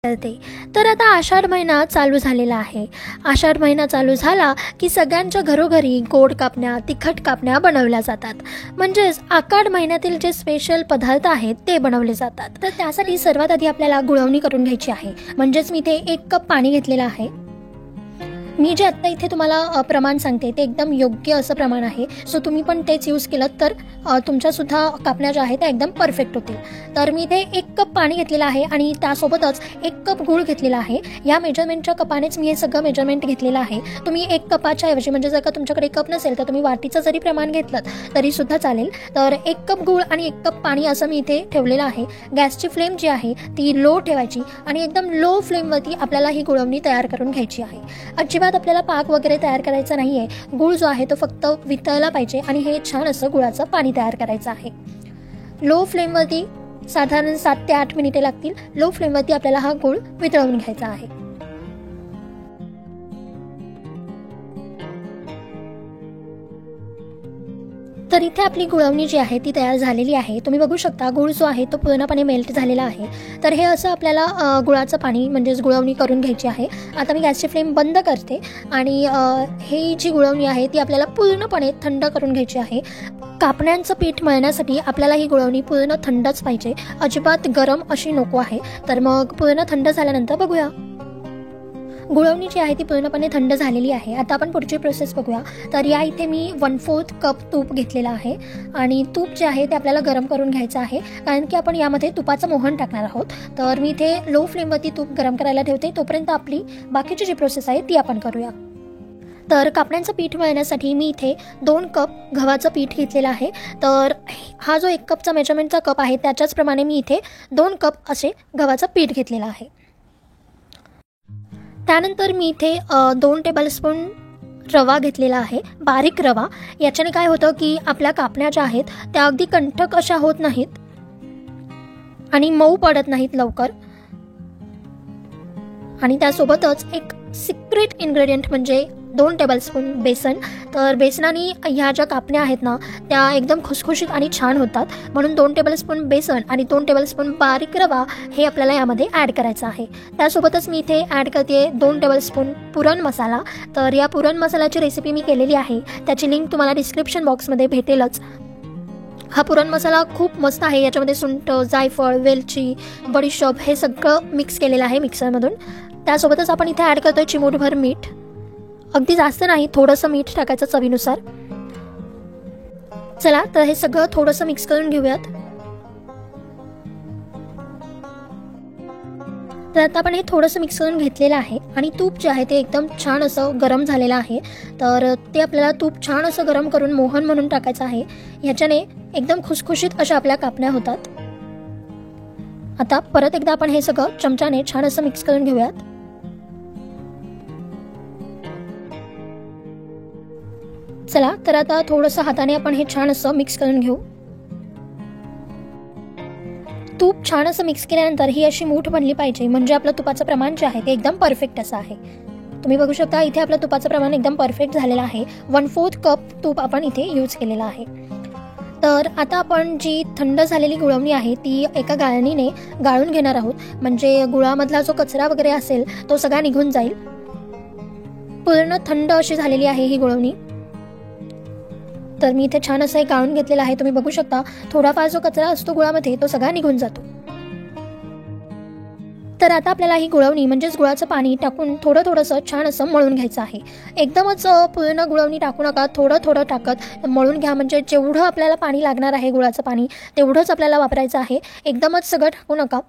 करते। तर आता आषाढ महिना चालू झालेला आहे। आषाढ महिना चालू झाला की सगळ्यांच्या घरोघरी गोड कापण्या, तिखट कापण्या बनवल्या जातात। म्हणजेच आषाढ महिन्यातील जे स्पेशल पदार्थ आहेत ते बनवले जातात। तर त्यासाठी सर्वात आधी आपल्याला गुळवणी करून घ्यायची आहे। म्हणजेच मी इथे 1 कप पाणी घेतलेलं आहे। मी जे आत्ता इथे तुम्हाला प्रमाण सांगते ते एकदम योग्य असं प्रमाण आहे। सो तुम्ही पण तेच यूज केलं तर तुमच्यासुद्धा कापण्या ज्या आहेत त्या एकदम परफेक्ट होतील। तर मी इथे 1 कप पाणी घेतलेलं आहे आणि त्यासोबतच 1 कप गूळ घेतलेला आहे। या मेजरमेंटच्या कपानेच मी हे सगळं मेजरमेंट घेतलेलं आहे। तुम्ही 1 कपाच्या ऐवजी म्हणजे जर का तुमच्याकडे कप नसेल तर तुम्ही वाटीचं जरी प्रमाण घेतलं तरी सुद्धा चालेल। तर 1 कप गूळ आणि 1 कप पाणी असं मी इथे ठेवलेलं आहे। गॅसची फ्लेम जी आहे ती लो ठेवायची आणि एकदम लो फ्लेमवरती आपल्याला ही गुळवणी तयार करून घ्यायची आहे। अजिबात आपल्याला पाक वगैरे तयार करायचा नाहीये। गूळ जो आहे तो फक्त वितळला पाहिजे आणि हे छान असं गुळाचं पाणी तयार करायचं आहे। लो फ्लेमवरती साधारण 7 ते 8 मिनिटे लागतील। लो फ्लेमवरती आपल्याला हा गूळ वितळवून घ्यायचा आहे। तर इथे आपली गुळवणी जी आहे ती तयार झालेली आहे। तुम्ही बघू शकता गूळ जो आहे तो पूर्णपणे मेल्ट झालेला आहे। तर हे असं आपल्याला गुळाचं पाणी म्हणजेच गुळवणी करून घ्यायची आहे। आता मी गॅसची फ्लेम बंद करते आणि ही जी गुळवणी आहे ती आपल्याला पूर्णपणे थंड करून घ्यायची आहे। कापण्यांचं पीठ मळण्यासाठी आपल्याला ही गुळवणी पूर्ण थंडच पाहिजे, अजिबात गरम अशी नको आहे। तर मग पूर्ण थंड झाल्यानंतर बघूया। गुळवणी जी आहे ती पूर्णपणे थंड झालेली आहे। आता आपण पुढची प्रोसेस बघूया। तर या इथे मी 1/4 कप तूप घेतलेला आहे आणि तूप जे आहे ते आपल्याला गरम करून घ्यायचं आहे, कारण की आपण यामध्ये तुपाचं मोहन टाकणार आहोत। तर मी इथे लो फ्लेमवरती तूप गरम करायला ठेवते, तोपर्यंत आपली बाकीची जी प्रोसेस आहे ती आपण करूया। तर कापण्यांचं पीठ मळण्यासाठी मी इथे 2 कप गव्हाचं पीठ घेतलेलं आहे। तर हा जो 1 कपचा मेजरमेंटचा कप आहे त्याच्याच प्रमाणे मी इथे 2 कप असे गव्हाचं पीठ घेतलेलं आहे। त्यानंतर मी इथे 2 टेबलस्पून रवा घेतलेला आहे, बारीक रवा। याच्याने काय होतं की आपल्या कापण्या ज्या आहेत त्या अगदी कंठक अशा होत नाहीत आणि मऊ पडत नाहीत लवकर। आणि त्यासोबतच एक सिक्रेट इन्ग्रेडियंट म्हणजे 2 टेबलस्पून बेसन। तर बेसनाने ह्या ज्या कापण्या आहेत ना त्या एकदम खुसखुशीत आणि छान होतात, म्हणून 2 टेबलस्पून बेसन आणि 2 टेबलस्पून बारीक रवा हे आपल्याला यामध्ये ॲड करायचं आहे। त्यासोबतच मी इथे ॲड करते 2 टेबलस्पून पुरण मसाला। तर या पुरण मसाल्याची रेसिपी मी केलेली आहे, त्याची लिंक तुम्हाला डिस्क्रिप्शन बॉक्समध्ये भेटेलच। हा पुरण मसाला खूप मस्त आहे। याच्यामध्ये सुंठ, जायफळ, वेलची, बडीशोप हे सगळं मिक्स केलेलं आहे मिक्सरमधून। त्यासोबतच आपण इथे ॲड करतोय चिमूटभर मीठ, अगदी जास्त नाही, थोडंसं मीठ टाकायचं चवीनुसार। चला तर हे सगळं थोडंसं मिक्स करून घेऊयात। तर आता आपण हे थोडंसं मिक्स करून घेतलेलं आहे आणि तूप जे आहे ते एकदम छान असं गरम झालेलं आहे। तर ते आपल्याला तूप छान असं गरम करून मोहन म्हणून टाकायचं आहे। ह्याच्याने एकदम खुसखुशीत अशा आपल्या कापण्या होतात। आता परत एकदा आपण हे सगळं चमच्याने छान असं मिक्स करून घेऊयात। चला तर आता थोडंसं हाताने आपण हे छान असं मिक्स करून घेऊ। तूप छान असं मिक्स केल्यानंतर ही अशी मूठ बनली पाहिजे, म्हणजे आपलं तुपाचं प्रमाण जे आहे ते एकदम परफेक्ट असं आहे। तुम्ही बघू शकता इथे आपलं तुपाचं प्रमाण एकदम परफेक्ट झालेलं आहे। 1/4 कप तूप आपण इथे यूज केलेलं आहे। तर आता आपण जी थंड झालेली गुळवणी आहे ती एका गाळणीने गाळून घेणार आहोत, म्हणजे गुळामधला जो कचरा वगैरे असेल तो सगळा निघून जाईल। पूर्ण थंड अशी झालेली आहे ही गुळवणी। तर मी इथे छान असं गाळून घेतलेलं आहे। तुम्ही बघू शकता थोडाफार जो कचरा असतो गुळामध्ये तो सगळा निघून जातो। तर आता आपल्याला ही गुळवणी म्हणजेच गुळाचं पाणी टाकून थोडंसं छान असं मळून घ्यायचं आहे। एकदमच पूर्ण गुळवणी टाकू नका, थोडं टाकत मळून घ्या, म्हणजे जेवढं आपल्याला पाणी लागणार आहे गुळाचं पाणी तेवढंच आपल्याला वापरायचं आहे। एकदमच सगळं टाकू नका।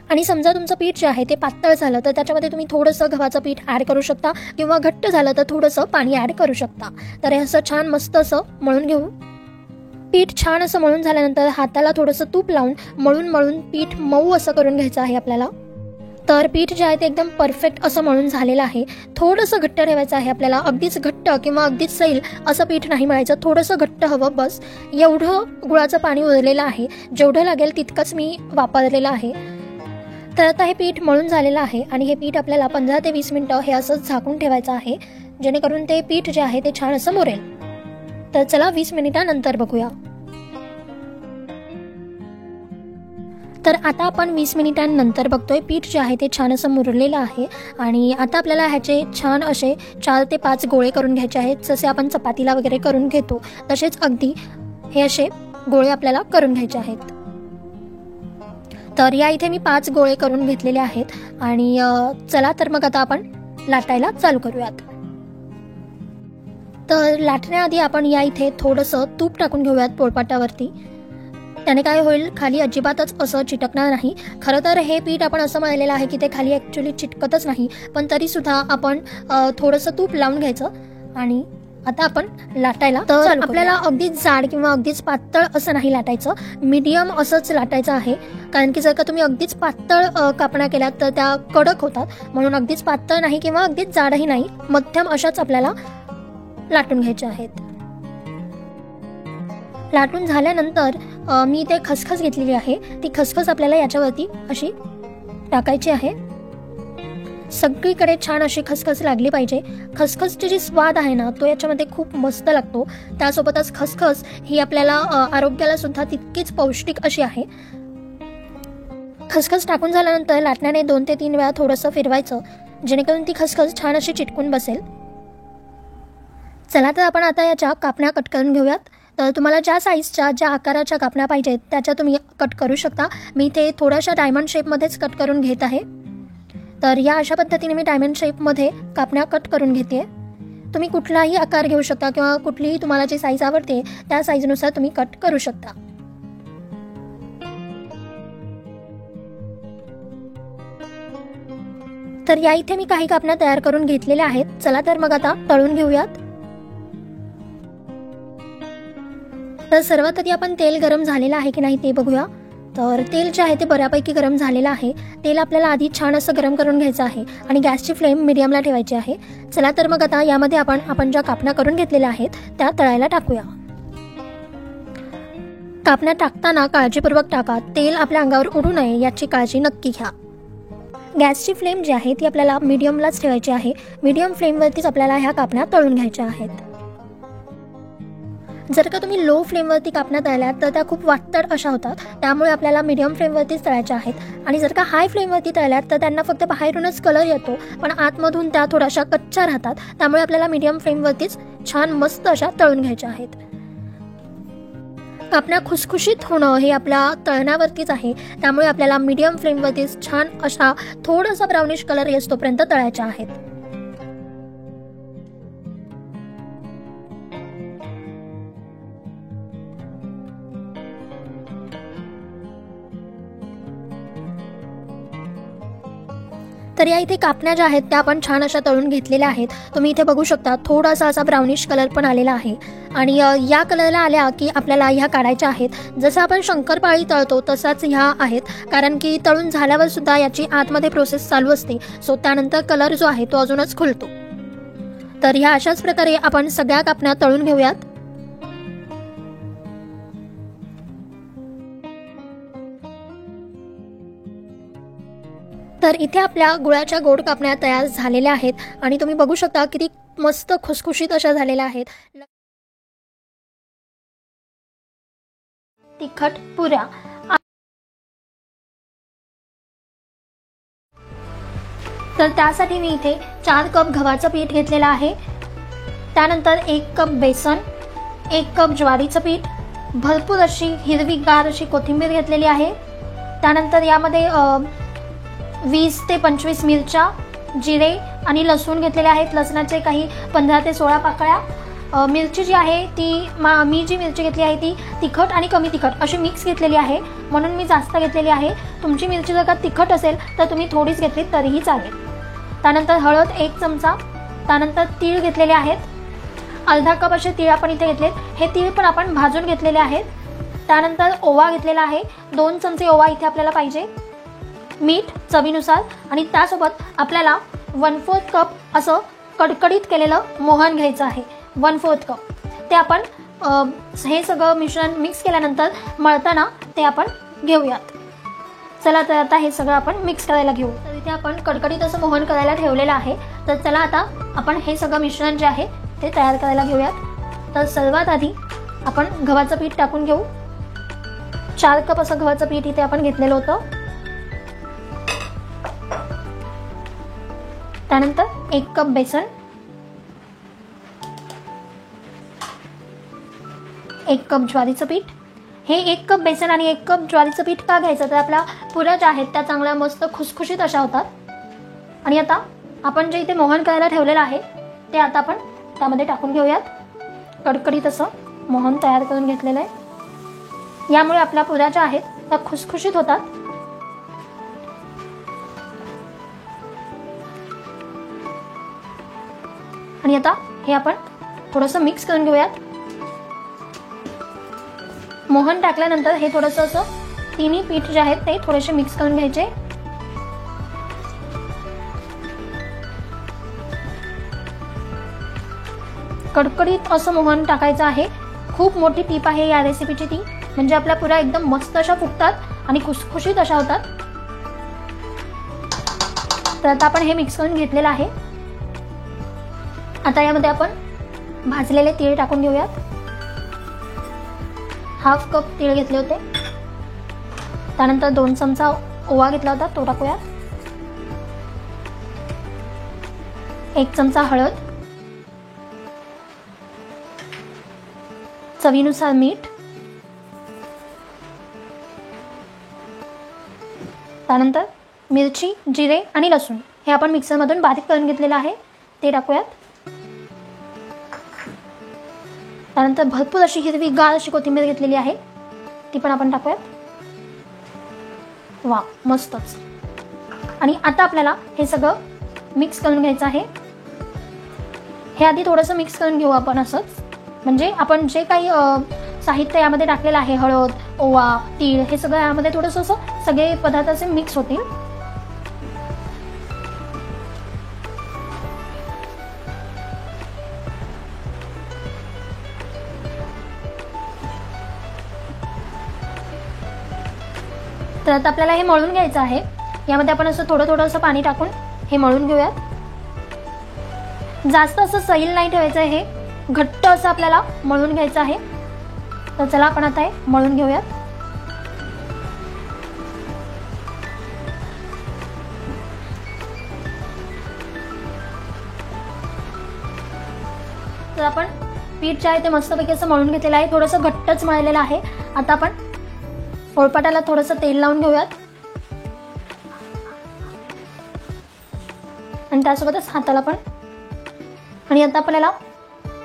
आणि समजा तुमचं पीठ जे आहे ते पातळ झालं तर त्याच्यामध्ये तुम्ही थोडंसं गव्हाचं पीठ ॲड करू शकता, किंवा घट्ट झालं तर थोडंसं पाणी ॲड करू शकता। तर हे असं छान मस्त असं मळून घेऊ। पीठ छान असं मळून झाल्यानंतर हाताला थोडंसं तूप लावून मळून पीठ मऊ असं करून घ्यायचं आहे आपल्याला। तर पीठ जे आहे ते एकदम परफेक्ट असं मळून झालेलं आहे। थोडंसं घट्ट ठेवायचं आहे आपल्याला, अगदीच घट्ट किंवा अगदीच सैल असं पीठ नाही मळायचं, थोडंसं घट्ट हवं बस। एवढं गुळाचं पाणी उरलेलं आहे, जेवढं लागेल तितकंच मी वापरलेलं आहे। तर आता हे पीठ मळून झालेलं आहे आणि हे पीठ आपल्याला 15 ते 20 मिनिटं हे असंच झाकून ठेवायचं आहे, जेणेकरून ते पीठ जे आहे ते छान असं मुरेल। तर चला 20 मिनिटांनंतर बघूया। तर आता आपण 20 मिनिटांनंतर बघतोय पीठ जे आहे ते छान असं मुरलेलं आहे आणि आता आपल्याला ह्याचे छान असे 4 ते 5 गोळे करून घ्यायचे आहेत. जसे आपण चपातीला वगैरे करून घेतो तसेच अगदी हे असे गोळे आपल्याला करून घ्यायचे आहेत. तर या इथे मी 5 गोळे करून घेतलेले आहेत आणि चला तर मग आता आपण लाटायला चालू करूयात. तर लाटण्याआधी आपण या इथे थोडंसं तूप टाकून घेऊयात पोळपाटावरती. त्याने काय होईल, खाली अजिबातच असं चिटकणार नाही. खरं तर हे पीठ आपण असं मळलेलं आहे की ते खाली ॲक्च्युली चिटकतच नाही, पण तरीसुद्धा आपण थोडंसं तूप लावून घ्यायचं आणि आता आपण लाटायला तर आपल्याला अगदीच जाड किंवा अगदीच पातळ असं नाही लाटायचं, मीडियम असंच लाटायचं आहे. कारण की जर का तुम्ही अगदीच पातळ कापण्या केल्यात तर त्या कडक होतात, म्हणून अगदीच पातळ नाही किंवा अगदीच जाडही नाही, मध्यम अशाच आपल्याला लाटून घ्यायच्या आहेत. लाटून झाल्यानंतर मी इथे खसखस घेतलेली आहे. ती खसखस आपल्याला याच्यावरती अशी टाकायची आहे. सगळीकडे छान अशी खसखस लागली पाहिजे. खसखसची जी स्वाद आहे ना तो याच्यामध्ये खूप मस्त लागतो. त्यासोबतच खसखस ही आपल्याला आरोग्याला सुद्धा तितकीच पौष्टिक अशी आहे. खसखस टाकून झाल्यानंतर लाटण्याने 2 ते 3 वेळा थोडंसं फिरवायचं, जेणेकरून ती खसखस छान अशी चिटकून बसेल. चला तर आपण आता याच्या कापण्या कट करून घेऊयात. तर तुम्हाला ज्या साईजच्या ज्या आकाराच्या कापण्या पाहिजेत त्याच्या तुम्ही कट करू शकता. मी इथे थोड्याशा डायमंड शेपमध्येच कट करून घेत आहे. तर या अशा पद्धतीने मी डायमंड शेपमध्ये कापण्या कट करून घेते. तुम्ही कुठलाही आकार घेऊ शकता किंवा कुठलीही तुम्हाला जी साईज आवडते त्या साईजनुसार तुम्ही कट करू शकता. तर या इथे मी काही कापण्या तयार करून घेतलेल्या आहेत. चला तर मग आता तळून घेऊयात. तर सर्वात आधी आपण तेल गरम झालेलं आहे की नाही ते बघूया. तर तेल जे आहे ते बऱ्यापैकी गरम झालेलं आहे. तेल आपल्याला आधी छान असं गरम करून घ्यायचं आहे आणि गॅसची फ्लेम मीडियमला ठेवायची आहे. चला तर मग आता यामध्ये आपण ज्या कापण्या करून घेतलेल्या आहेत त्या तळायला टाकूया. कापण्या टाकताना काळजीपूर्वक टाका. तेल आपल्या अंगावर उडू नये याची काळजी नक्की घ्या. गॅसची फ्लेम जी आहे ती आपल्याला मीडियमलाच ठेवायची आहे. मीडियम फ्लेमवरतीच आपल्याला ह्या कापण्या तळून घ्यायच्या आहेत. जर का तुम्ही लो फ्लेमवरती कापण्या तळल्यात तर त्या खूप वाटतड अशा होतात, त्यामुळे आपल्याला मीडियम फ्लेमवरतीच तळायच्या आहेत. आणि जर का हाय फ्लेमवरती तळल्यात तर त्यांना फक्त बाहेरूनच कलर येतो, पण आतमधून त्या थोड्याशा कच्च्या राहतात. त्यामुळे आपल्याला मीडियम फ्लेमवरतीच छान मस्त अशा तळून घ्यायच्या आहेत. कापण्या खुसखुशीत होणं हे आपल्या तळण्यावरतीच आहे, त्यामुळे आपल्याला मीडियम फ्लेमवरतीच छान अशा थोडासा ब्राउनिश कलर येतोपर्यंत तळायच्या आहेत. तर या इथे कापण्या ज्या आहेत त्या आपण छान अशा तळून घेतलेल्या आहेत. तुम्ही इथे बघू शकता थोडासा असा ब्राउनिश कलर पण आलेला आहे आणि या कलरला आल्या की आपल्याला ह्या काढायच्या आहेत. जसं आपण शंकरपाळी तळतो तसाच ह्या आहेत, कारण की तळून झाल्यावर सुद्धा याची आतमध्ये प्रोसेस चालू असते. सो त्यानंतर कलर जो आहे तो अजूनच खुलतो. तर ह्या अशाच प्रकारे आपण सगळ्या कापण्या तळून घेऊयात. तर इथे आपल्या गुळाच्या गोड कापण्या तयार झालेल्या आहेत आणि तुम्ही बघू शकता किती मस्त खुसखुशीत अशा झालेल्या आहेत. तिखट पुऱ्या. तर त्यासाठी मी इथे 4 कप गव्हाचं पीठ घेतलेलं आहे. त्यानंतर 1 कप बेसन, 1 कप ज्वारीचं पीठ, भरपूर अशी हिरवीगार अशी कोथिंबीर घेतलेली आहे. त्यानंतर यामध्ये 20 ते 25 मिरच्या, जिरे आणि लसूण घेतलेले आहेत. लसणाचे काही 15 ते 16 पाकळ्या. मिरची जी आहे ती मी जी मिरची घेतली आहे ती तिखट आणि कमी तिखट अशी मिक्स घेतलेली आहे, म्हणून मी जास्त घेतलेली आहे. तुमची मिरची जर का तिखट असेल तर तुम्ही थोडीच घेतली तरीही चालेल. त्यानंतर हळद 1 चमचा. त्यानंतर तीळ घेतलेले आहेत. अर्धा कप असे तीळ आपण इथे घेतलेत. हे तीळ पण आपण भाजून घेतलेले आहेत. त्यानंतर ओवा घेतलेला आहे. 2 चमचे ओवा इथे आपल्याला पाहिजे. मीठ चवीनुसार आणि त्यासोबत आपल्याला 1/4 कप असं कडकडीत केलेलं मोहन घ्यायचं आहे. 1/4 कप ते आपण हे सगळं मिश्रण मिक्स केल्यानंतर मळताना ते आपण घेऊयात. चला तर आता हे सगळं आपण मिक्स करायला घेऊ. तर इथे आपण कडकडीत असं मोहन करायला ठेवलेलं आहे. तर चला आता आपण हे सगळं मिश्रण जे आहे ते तयार करायला घेऊयात. तर सर्वात आधी आपण गव्हाचं पीठ टाकून घेऊ. 4 कप असं गव्हाचं पीठ इथे आपण घेतलेलं होतं. त्यानंतर 1 कप बेसन, 1 कप ज्वारीचं पीठ. हे 1 कप बेसन आणि 1 कप ज्वारीचं पीठ का घ्यायचं, तर आपल्या पुऱ्या ज्या आहेत त्या चांगल्या मस्त खुसखुशीत अशा होतात. आणि आता आपण जे इथे मोहन करायला ठेवलेलं आहे ते आता आपण त्यामध्ये टाकून घेऊयात. कडकडीत असं मोहन तयार करून घेतलेलं आहे. यामुळे आपल्या पुऱ्या ज्या आहेत त्या खुसखुशीत होतात. आणि आता हे आपण थोडंसं मिक्स करून घेऊयात. मोहन टाकल्यानंतर हे थोडंसं असं तिन्ही पीठ जे आहेत ते थोडेसे मिक्स करून घ्यायचे. कडकडीत असं मोहन टाकायचं आहे. खूप मोठी टीप आहे या रेसिपीची ती, म्हणजे आपल्या पुऱ्या एकदम मस्त अशा फुगतात आणि खुसखुशीत अशा होतात. तर आता आपण हे मिक्स करून घेतलेलं आहे. आता यामध्ये आपण भाजलेले तीळ टाकून घेऊयात. 1/2 कप तीळ घेतले होते. त्यानंतर 2 चमचा ओवा घेतला होता तो टाकूयात. 1 चमचा हळद, चवीनुसार मीठ, त्यानंतर मिरची, जिरे आणि लसूण हे आपण मिक्सरमधून बारीक करून घेतलेलं आहे ते टाकूयात. त्यानंतर भरपूर अशी हिरवीगार अशी कोथिंबीर घेतलेली आहे ती पण आपण टाकूयात. वा, मस्तच. आणि आता आपल्याला हे सगळं मिक्स करून घ्यायचं आहे. हे आधी थोडंसं मिक्स करून घेऊ आपण असंच, म्हणजे आपण जे काही साहित्य यामध्ये टाकलेलं आहे, हळद, ओवा, तीळ, हे सगळं यामध्ये थोडंसं असं सगळे पदार्थ असे मिक्स होतील. तर आता आपल्याला हे मळून घ्यायचं आहे. यामध्ये आपण असं थोडं थोडं असं पाणी टाकून हे मळून घेऊयात. जास्त असं सैल नाही ठेवायचं आहे, हे घट्ट असं आपल्याला मळून घ्यायचं आहे. तर चला आपण आता हे मळून घेऊयात. तर आपण पीठ जे आहे ते मस्तपैकी असं मळून घेतलेलं आहे. थोडंसं घट्टच मळलेलं आहे. आता आपण पोळपाटाला थोडंसं तेल लावून घेऊयात आणि त्यासोबतच हाताला पण. आणि आता आपल्याला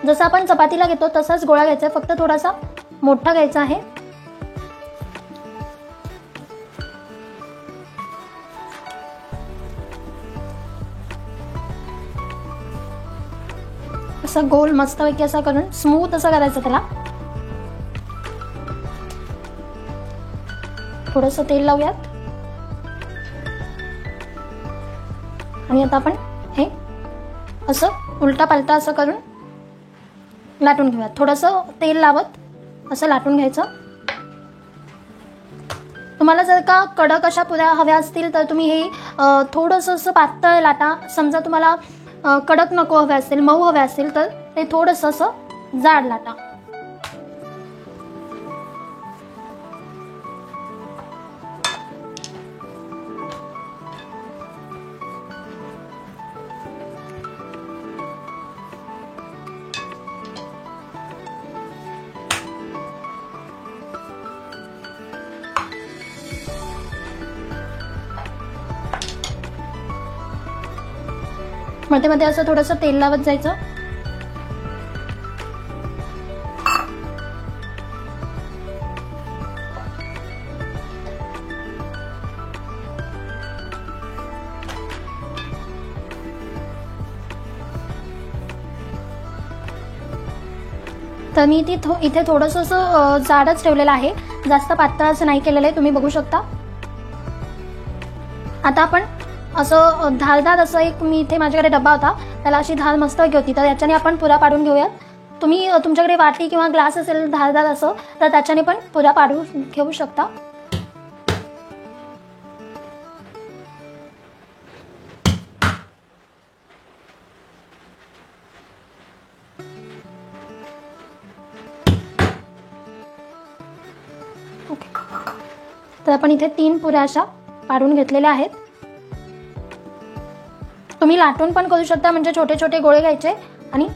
जसं आपण चपातीला घेतो तसाच गोळा घ्यायचा आहे, फक्त थोडासा मोठा घ्यायचा आहे. असं गोल मस्तपैकी असं करून स्मूथ असं करायचं त्याला. थोडंसं तेल लावूयात आणि आता आपण हे असं उलटा पालटा असं करून लाटून घेऊयात. थोडंसं तेल लावत असं लाटून घ्यायचं. तुम्हाला जर का कडक अशा पुऱ्या हव्या असतील तर तुम्ही हे थोडंसं असं पातळ लाटा. समजा तुम्हाला कडक नको हवे असतील, मऊ हवे असतील तर ते थोडंसं असं जाड लाटा. मध्ये मध्ये असं थोडंसं तेल लावत जायचं. तर मी इथे थोडंसं असं जाडच ठेवलेलं आहे, जास्त पातळ असं नाही केलेलं आहे, तुम्ही बघू शकता. आता आपण असं धारदार असं एक, मी इथे माझ्याकडे डब्बा होता त्याला अशी धार मस्त होती, तर याच्याने आपण पुऱ्या पाडून घेऊयात. तुम्ही तुमच्याकडे वाटी किंवा ग्लास असेल धारदार असं तर त्याच्याने पण पुऱ्या पाडून घेऊ शकता. ओके. तर आपण इथे 3 पुऱ्या अशा पाडून घेतलेल्या आहेत. तुम्ही लाटून पण करू शकता, म्हणजे छोटे छोटे गोळे घ्यायचे आणि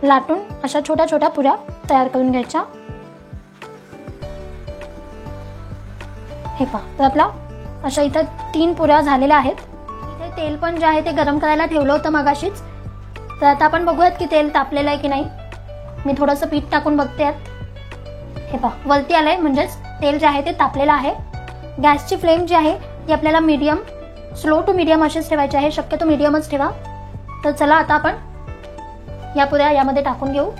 लाटून अशा छोट्या छोट्या पुऱ्या तयार करून घ्यायच्या. हे पहा, तर आपला अशा इथे 3 पुऱ्या झालेल्या आहेत. इथे तेल पण जे आहे ते गरम करायला ठेवलं होतं मगाशीच. तर आता आपण बघूयात की तेल तापलेलं आहे की नाही. मी थोडंसं पीठ टाकून बघते. हे पहा, वरती आलंय, म्हणजेच तेल जे आहे ते तापलेलं आहे. गॅसची फ्लेम जी आहे ती आपल्याला मीडियम, स्लो टू मीडियम अशीच ठेवायची आहे. शक्यतो मीडियमच ठेवा. तर चला आता आपण या पुऱ्या यामध्ये टाकून घेऊ.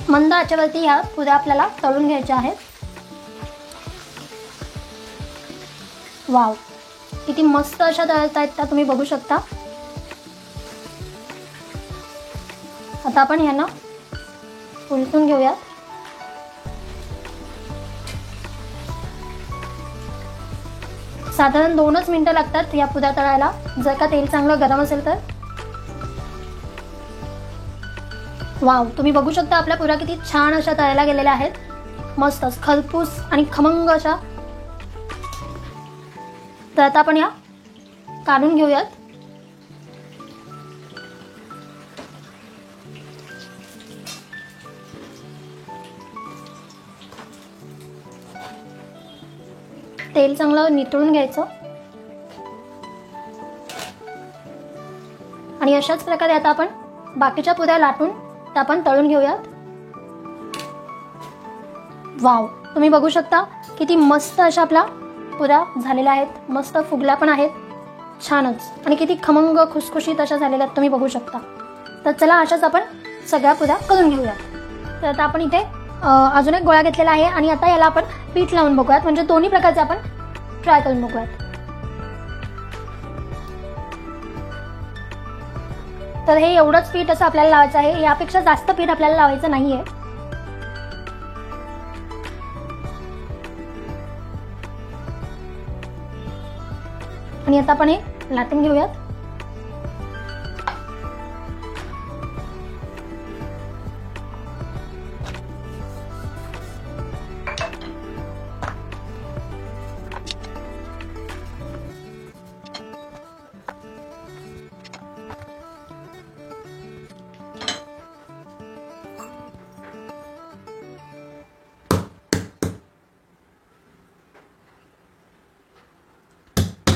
मंद आचेवरती ह्या पुऱ्या आपल्याला तळून घ्यायच्या आहेत. वाव, किती मस्त अशा तळत आहेत त्या तुम्ही बघू शकता. आता आपण ह्यांना उलटून घेऊयात. साधारण 2च मिनिटं लागतात या पुऱ्या तळायला, जर का तेल चांगलं गरम असेल तर. वाव, तुम्ही बघू शकता आपल्या पुऱ्या किती छान अशा तळायला गेलेल्या आहेत. मस्तच खरपूस आणि खमंग अशा. तर आता आपण या काढून घेऊयात. तेल चांगलं नितळून घ्यायचं आणि अशाच प्रकारे आता आपण बाकीच्या पुऱ्या लाटून त्या आपण तळून घेऊयात. वाव, तुम्ही बघू शकता किती मस्त अशा आपल्या पुऱ्या झालेल्या आहेत. मस्त फुगल्या पण आहेत छानच, आणि किती खमंग खुसखुशीत अशा झालेल्या आहेत तुम्ही बघू शकता. तर चला अशाच आपण सगळ्या पुऱ्या करून घेऊयात. तर आता आपण इथे अजून एक गोळा घेतलेला आहे आणि आता याला आपण पीठ लावून बघूयात, म्हणजे दोन्ही प्रकारचे आपण ट्राय करून बघूयात. तर हे एवढंच पीठ असं आपल्याला लावायचं आहे. यापेक्षा जास्त पीठ आपल्याला लावायचं नाहीये. आणि आता आपण हे लाटून घेऊयात.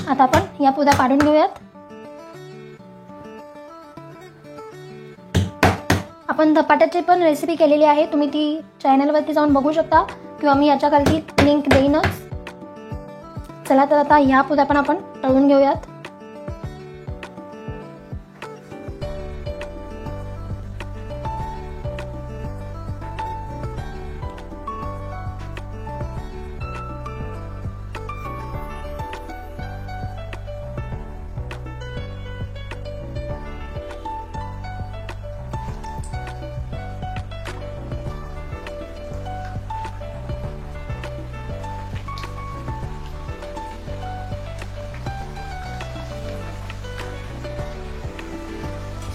आता आपण या पुऱ्या काढून घेऊयात. आपण धपाट्याची पण रेसिपी केलेली आहे, तुम्ही ती चॅनलवरती जाऊन बघू शकता किंवा मी याच्या खाली लिंक देईनच. चला तर आता ह्या पुऱ्या पण आपण तळून घेऊयात.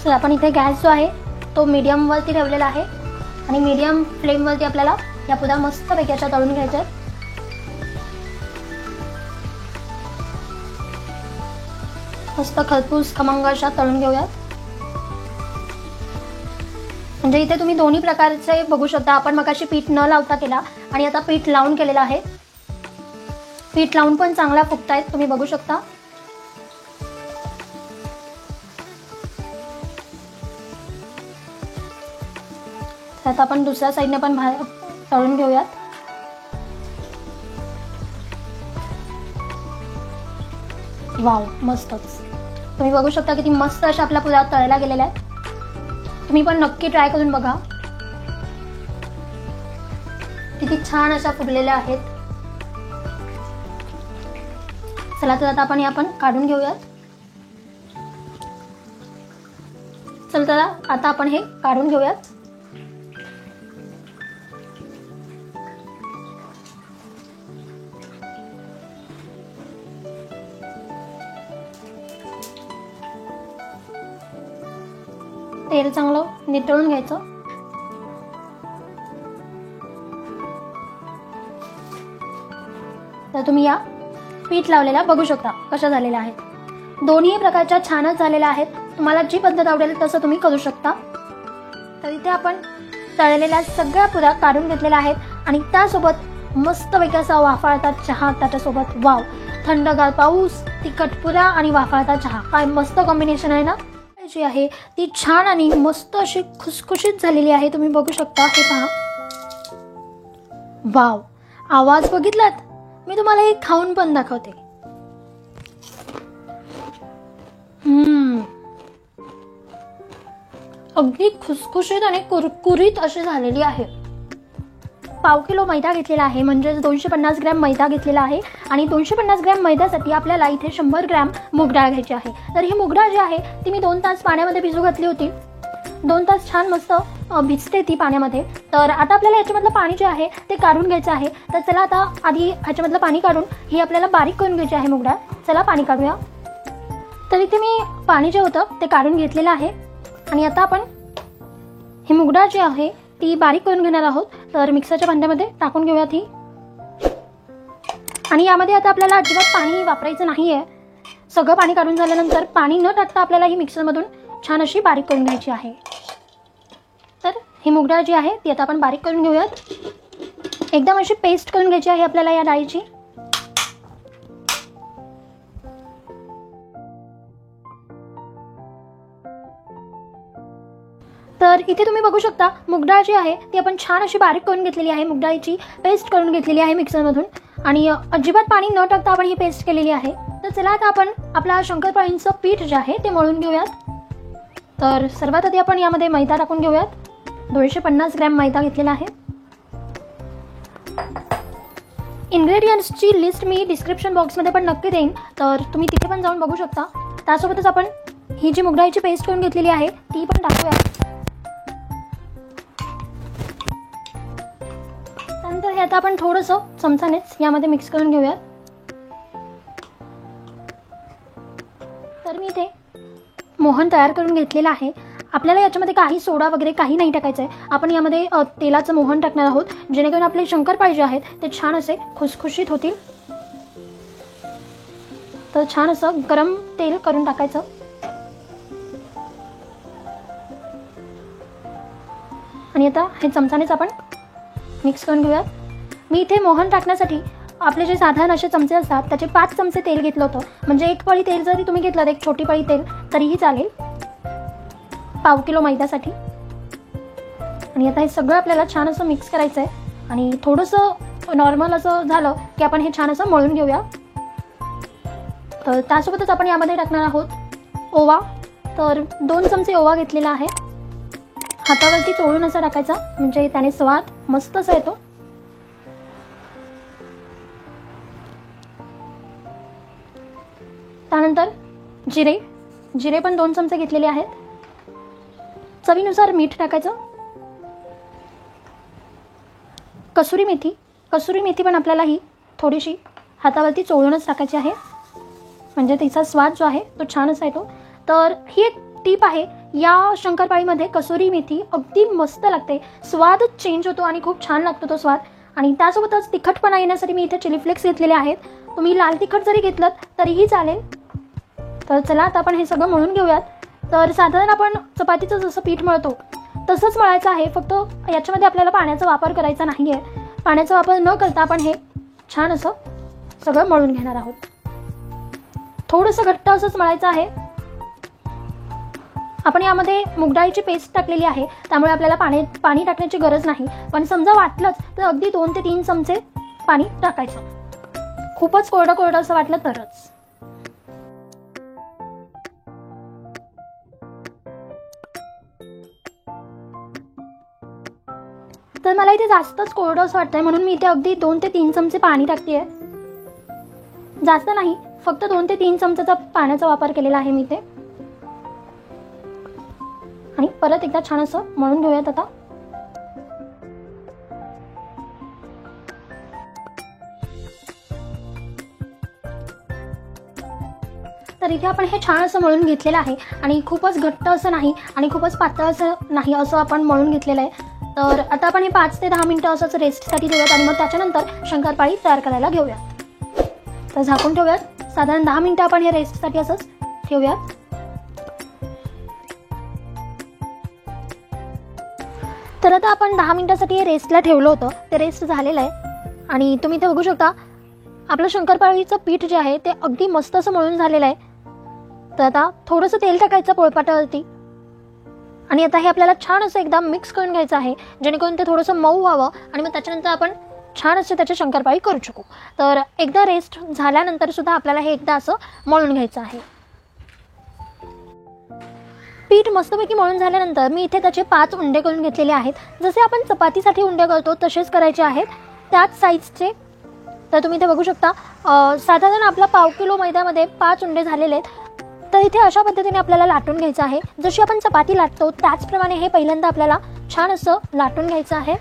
तर आपण इथे गॅस जो आहे तो मीडियमवरती ठेवलेला आहे आणि मीडियम फ्लेमवरती आपल्याला या पुऱ्या मस्तपैकी अशा तळून घ्यायच्या. मस्त खरपूस खमंग अशा तळून घेऊयात. म्हणजे इथे तुम्ही दोन्ही प्रकारचे बघू शकता. आपण मगाशी पीठ न लावता केला आणि आता पीठ लावून केलेला आहे. पीठ लावून पण चांगला फुगतायत तुम्ही बघू शकता. आता आपण दुसऱ्या साईडने पण तळून घेऊयात. वाव, मस्तच. तुम्ही बघू शकता किती मस्त अशा आपल्या पुऱ्या तळल्या गेलेल्या आहेत. तुम्ही पण नक्की ट्राय करून बघा. किती छान अशा फुगलेल्या आहेत. चला तर आता आपण काढून घेऊयात. चल तर आता आपण हे काढून घेऊयात. तेल चांगलं नितळून घ्यायचं. तर तुम्ही या पीठ लावलेला बघू शकता कशा झालेल्या आहेत. दोन्ही प्रकारच्या छानच झालेल्या आहेत. तुम्हाला जी पद्धत आवडेल तसं तुम्ही करू शकता. तर इथे आपण तळलेल्या सगळ्या पुऱ्या काढून घेतलेल्या आहेत आणि त्यासोबत मस्तपैकी असा वाफाळता चहा त्याच्यासोबत. वाव, थंडगार पाऊस, तिखट पुऱ्या आणि वाफाळता चहा, काय मस्त कॉम्बिनेशन आहे ना. जी आहे ती छान आणि मस्त अशी खुसखुशीत झालेली आहे. तुम्ही बघू शकता, हे पहा. वाव, आवाज बघितलात. मी तुम्हाला हे खाऊन पण दाखवते. अगदी खुसखुशीत आणि कुरकुरीत अशी झालेली आहे. पाव किलो मैदा घेतलेला आहे, म्हणजे 250 ग्रॅम मैदा घेतलेला आहे आणि 250 ग्रॅम मैद्यासाठी आपल्याला इथे 100 ग्रॅम मूग डाळ घ्यायची आहे. तर ही मूग डाळ जी आहे ती मी 2 तास पाण्यामध्ये भिजू घातली होती. 2 तास छान मस्त भिजते ती पाण्यामध्ये. तर आता आपल्याला याच्यामधलं पाणी जे आहे ते काढून घ्यायचं आहे. तर चला आता आधी ह्याच्यामधलं पाणी काढून ही आपल्याला बारीक करून घ्यायची आहे मूग डाळ. चला पाणी काढूया. तर इथे मी पाणी जे होतं ते काढून घेतलेलं आहे आणि आता आपण ही मूग डाळ जी आहे ती बारीक करून घेणार आहोत. तर मिक्सरच्या भांड्यामध्ये टाकून घेऊयात ही. आणि यामध्ये आता आपल्याला अजिबात पाणी वापरायचं नाही आहे. सगळं पाणी काढून झाल्यानंतर पाणी न टाकता आपल्याला ही मिक्सरमधून छान अशी बारीक करून घ्यायची आहे. तर ही मूग डाळ जी आहे ती आता आपण बारीक करून घेऊयात. एकदम अशी पेस्ट करून घ्यायची आहे आपल्याला या डाळीची. तर इथे तुम्ही बघू शकता मूग डाळ जी आहे ती आपण छान अशी बारीक करून घेतलेली आहे. मूग डाळीची पेस्ट करून घेतलेली आहे मिक्सरमधून आणि अजिबात पाणी न टाकता आपण ही पेस्ट केलेली आहे. तर चला आता आपण आपला शंकरपाळींचं पीठ जे आहे ते मळून घेऊयात. तर सर्वात आधी आपण यामध्ये मैदा टाकून घेऊयात. 250 ग्रॅम मैदा घेतलेला आहे. इन्ग्रेडियंट्सची लिस्ट मी डिस्क्रिप्शन बॉक्समध्ये पण नक्की देईन, तर तुम्ही तिथे पण जाऊन बघू शकता. त्यासोबतच आपण ही जी मूग डाळीची पेस्ट करून घेतलेली आहे ती पण टाकूया. त्यानंतर हे आता आपण थोडंसं चमचानेच यामध्ये मिक्स करून घेऊयात. तर मी इथे मोहन तयार करून घेतलेलं आहे. आपल्याला याच्यामध्ये काही सोडा वगैरे काही नाही टाकायचं आहे. आपण यामध्ये तेलाचं मोहन टाकणार आहोत, जेणेकरून आपले शंकरपाळी जे आहेत ते छान असे खुसखुशीत होतील. तर छान असं गरम तेल करून टाकायचं. आणि आता हे चमचानेच आपण मिक्स करून घेऊयात. मी इथे मोहन टाकण्यासाठी आपले जे साधारण असे चमचे असतात त्याचे 5 चमचे तेल घेतलं होतं. म्हणजे एक पळी तेल जरी तुम्ही घेतलं, एक छोटी पळी तेल तरीही चालेल पाव किलो मैद्यासाठी. आणि आता हे सगळं आपल्याला छान असं मिक्स करायचं आहे. आणि थोडंसं नॉर्मल असं झालं की आपण हे छान असं मळून घेऊया. तर त्यासोबतच आपण यामध्ये टाकणार आहोत ओवा. तर 2 चमचे ओवा घेतलेला आहे. हातावरती चोळून असं टाकायचा, म्हणजे त्याने स्वाद मस्त असा येतो. त्यानंतर जिरे पण 2 चमचे घेतलेले आहेत. चवीनुसार मीठ टाकायचं. कसुरी मेथी पण आपल्याला ही थोडीशी हातावरती चोळूनच टाकायची आहे, म्हणजे तिचा स्वाद जो आहे तो छान असा येतो. तर ही एक टीप आहे, या शंकरपाळीमध्ये कसुरी मेथी अगदी मस्त लागते. स्वादच चेंज होतो आणि खूप छान लागतो तो स्वाद. आणि त्यासोबतच तिखटपणा येण्यासाठी मी इथे चिली फ्लेक्स घेतलेले आहेत. तुम्ही लाल तिखट जरी घेतलं तरीही चालेल. तर चला आता आपण हे सगळं मळून घेऊयात. तर साधारण आपण चपातीचं जसं पीठ मळतो तसंच मळायचं आहे, फक्त याच्यामध्ये आपल्याला पाण्याचा वापर करायचा नाही आहे. पाण्याचा वापर न करता आपण हे छान असं सगळं मळून घेणार आहोत. थोडंसं घट्ट असंच मळायचं आहे. आपण यामध्ये मूग डाळीची पेस्ट टाकलेली आहे, त्यामुळे आपल्याला पाणी टाकण्याची गरज नाही. पण समजा वाटलंच तर अगदी 2 ते 3 चमचे पाणी टाकायचं. खूपच कोरडं असं वाटलं तरच. तर मला इथे जास्तच कोरडं असं वाटतंय, म्हणून मी इथे अगदी 2 ते 3 चमचे पाणी टाकते. जास्त नाही, फक्त 2 ते 3 चमचेचा पाण्याचा वापर केलेला आहे मी इथे. परत एकदा छान असं मळून घेऊयात आता. तर इथे आपण हे छान असं मळून घेतलेलं आहे आणि खूपच घट्ट असं नाही आणि खूपच पातळ असं नाही, असं आपण मळून घेतलेलं आहे. तर आता आपण हे 5 ते 10 मिनिटं असंच रेस्टसाठी ठेवूयात आणि मग त्याच्यानंतर शंकरपाळी तयार करायला घेऊयात. तर झाकून ठेवूयात. साधारण 10 मिनिटं आपण हे रेस्टसाठी असंच ठेवूयात. तर आता आपण 10 मिनिटासाठी हे रेस्टला ठेवलं होतं, ते रेस्ट झालेलं आहे आणि तुम्ही इथे बघू शकता आपलं शंकरपाळीचं पीठ जे आहे ते अगदी मस्त असं मळून झालेलं आहे. तर आता थोडंसं तेल टाकायचं पोळपाटावरती आणि आता हे आपल्याला छान असं एकदा मिक्स करून घ्यायचं आहे, जेणेकरून ते थोडंसं मऊ व्हावं आणि मग त्याच्यानंतर आपण छान असे त्याचे शंकरपाळी करू शकू. तर एकदा रेस्ट झाल्यानंतर सुद्धा आपल्याला हे एकदा असं मळून घ्यायचं आहे. पीठ मस्तपैकी मळून झाल्यानंतर मी इथे त्याचे 5 उंडे करून घेतलेले आहेत. जसे आपण चपातीसाठी उंडे करतो तसेच करायचे आहेत, त्याच साईजचे. तर तुम्ही इथे बघू शकता साधारण आपला 1/2 किलो मैद्यामध्ये 5 उंडे झालेले आहेत. तर इथे अशा पद्धतीने आपल्याला लाटून घ्यायचं आहे. जशी आपण चपाती लाटतो त्याचप्रमाणे हे पहिल्यांदा आपल्याला छान असं लाटून घ्यायचं आहे.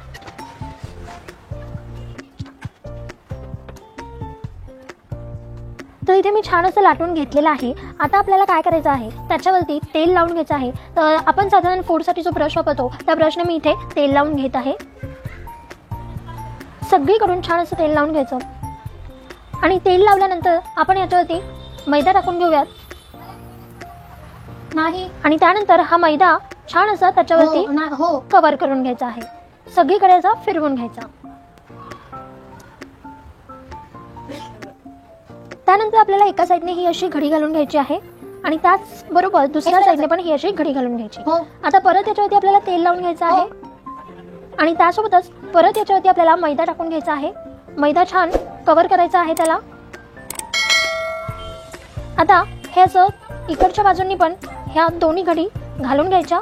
तर इथे मी छान असं लाटून घेतलेलं आहे. आता आपल्याला काय करायचं आहे, त्याच्यावरती तेल लावून घ्यायचं आहे. तर आपण साधारण फूडसाठी जो ब्रश वापरतो त्या ब्रशने मी इथे तेल लावून घेत आहे. सगळीकडून छान असं तेल लावून घ्यायचं आणि तेल लावल्यानंतर आपण याच्यावरती मैदा टाकून घेऊयात नाही आणि त्यानंतर हा मैदा छान असा त्याच्यावरती कव्हर करून घ्यायचा आहे. सगळीकडे असा फिरवून घ्यायचा. त्यानंतर आपल्याला एका साईडने ही अशी घडी घालून घ्यायची आहे आणि त्याच बरोबर दुसऱ्या साईडने पण ही अशी घडी घालून घ्यायची. आता परत याच्यावरती आपल्याला तेल लावून घ्यायचं आहे आणि त्यासोबतच परत याच्यावरती आपल्याला मैदा टाकून घ्यायचा आहे. मैदा छान कव्हर करायचा आहे त्याला. आता हे असं इकडच्या बाजूंनी पण ह्या दोन्ही घडी घालून घ्यायच्या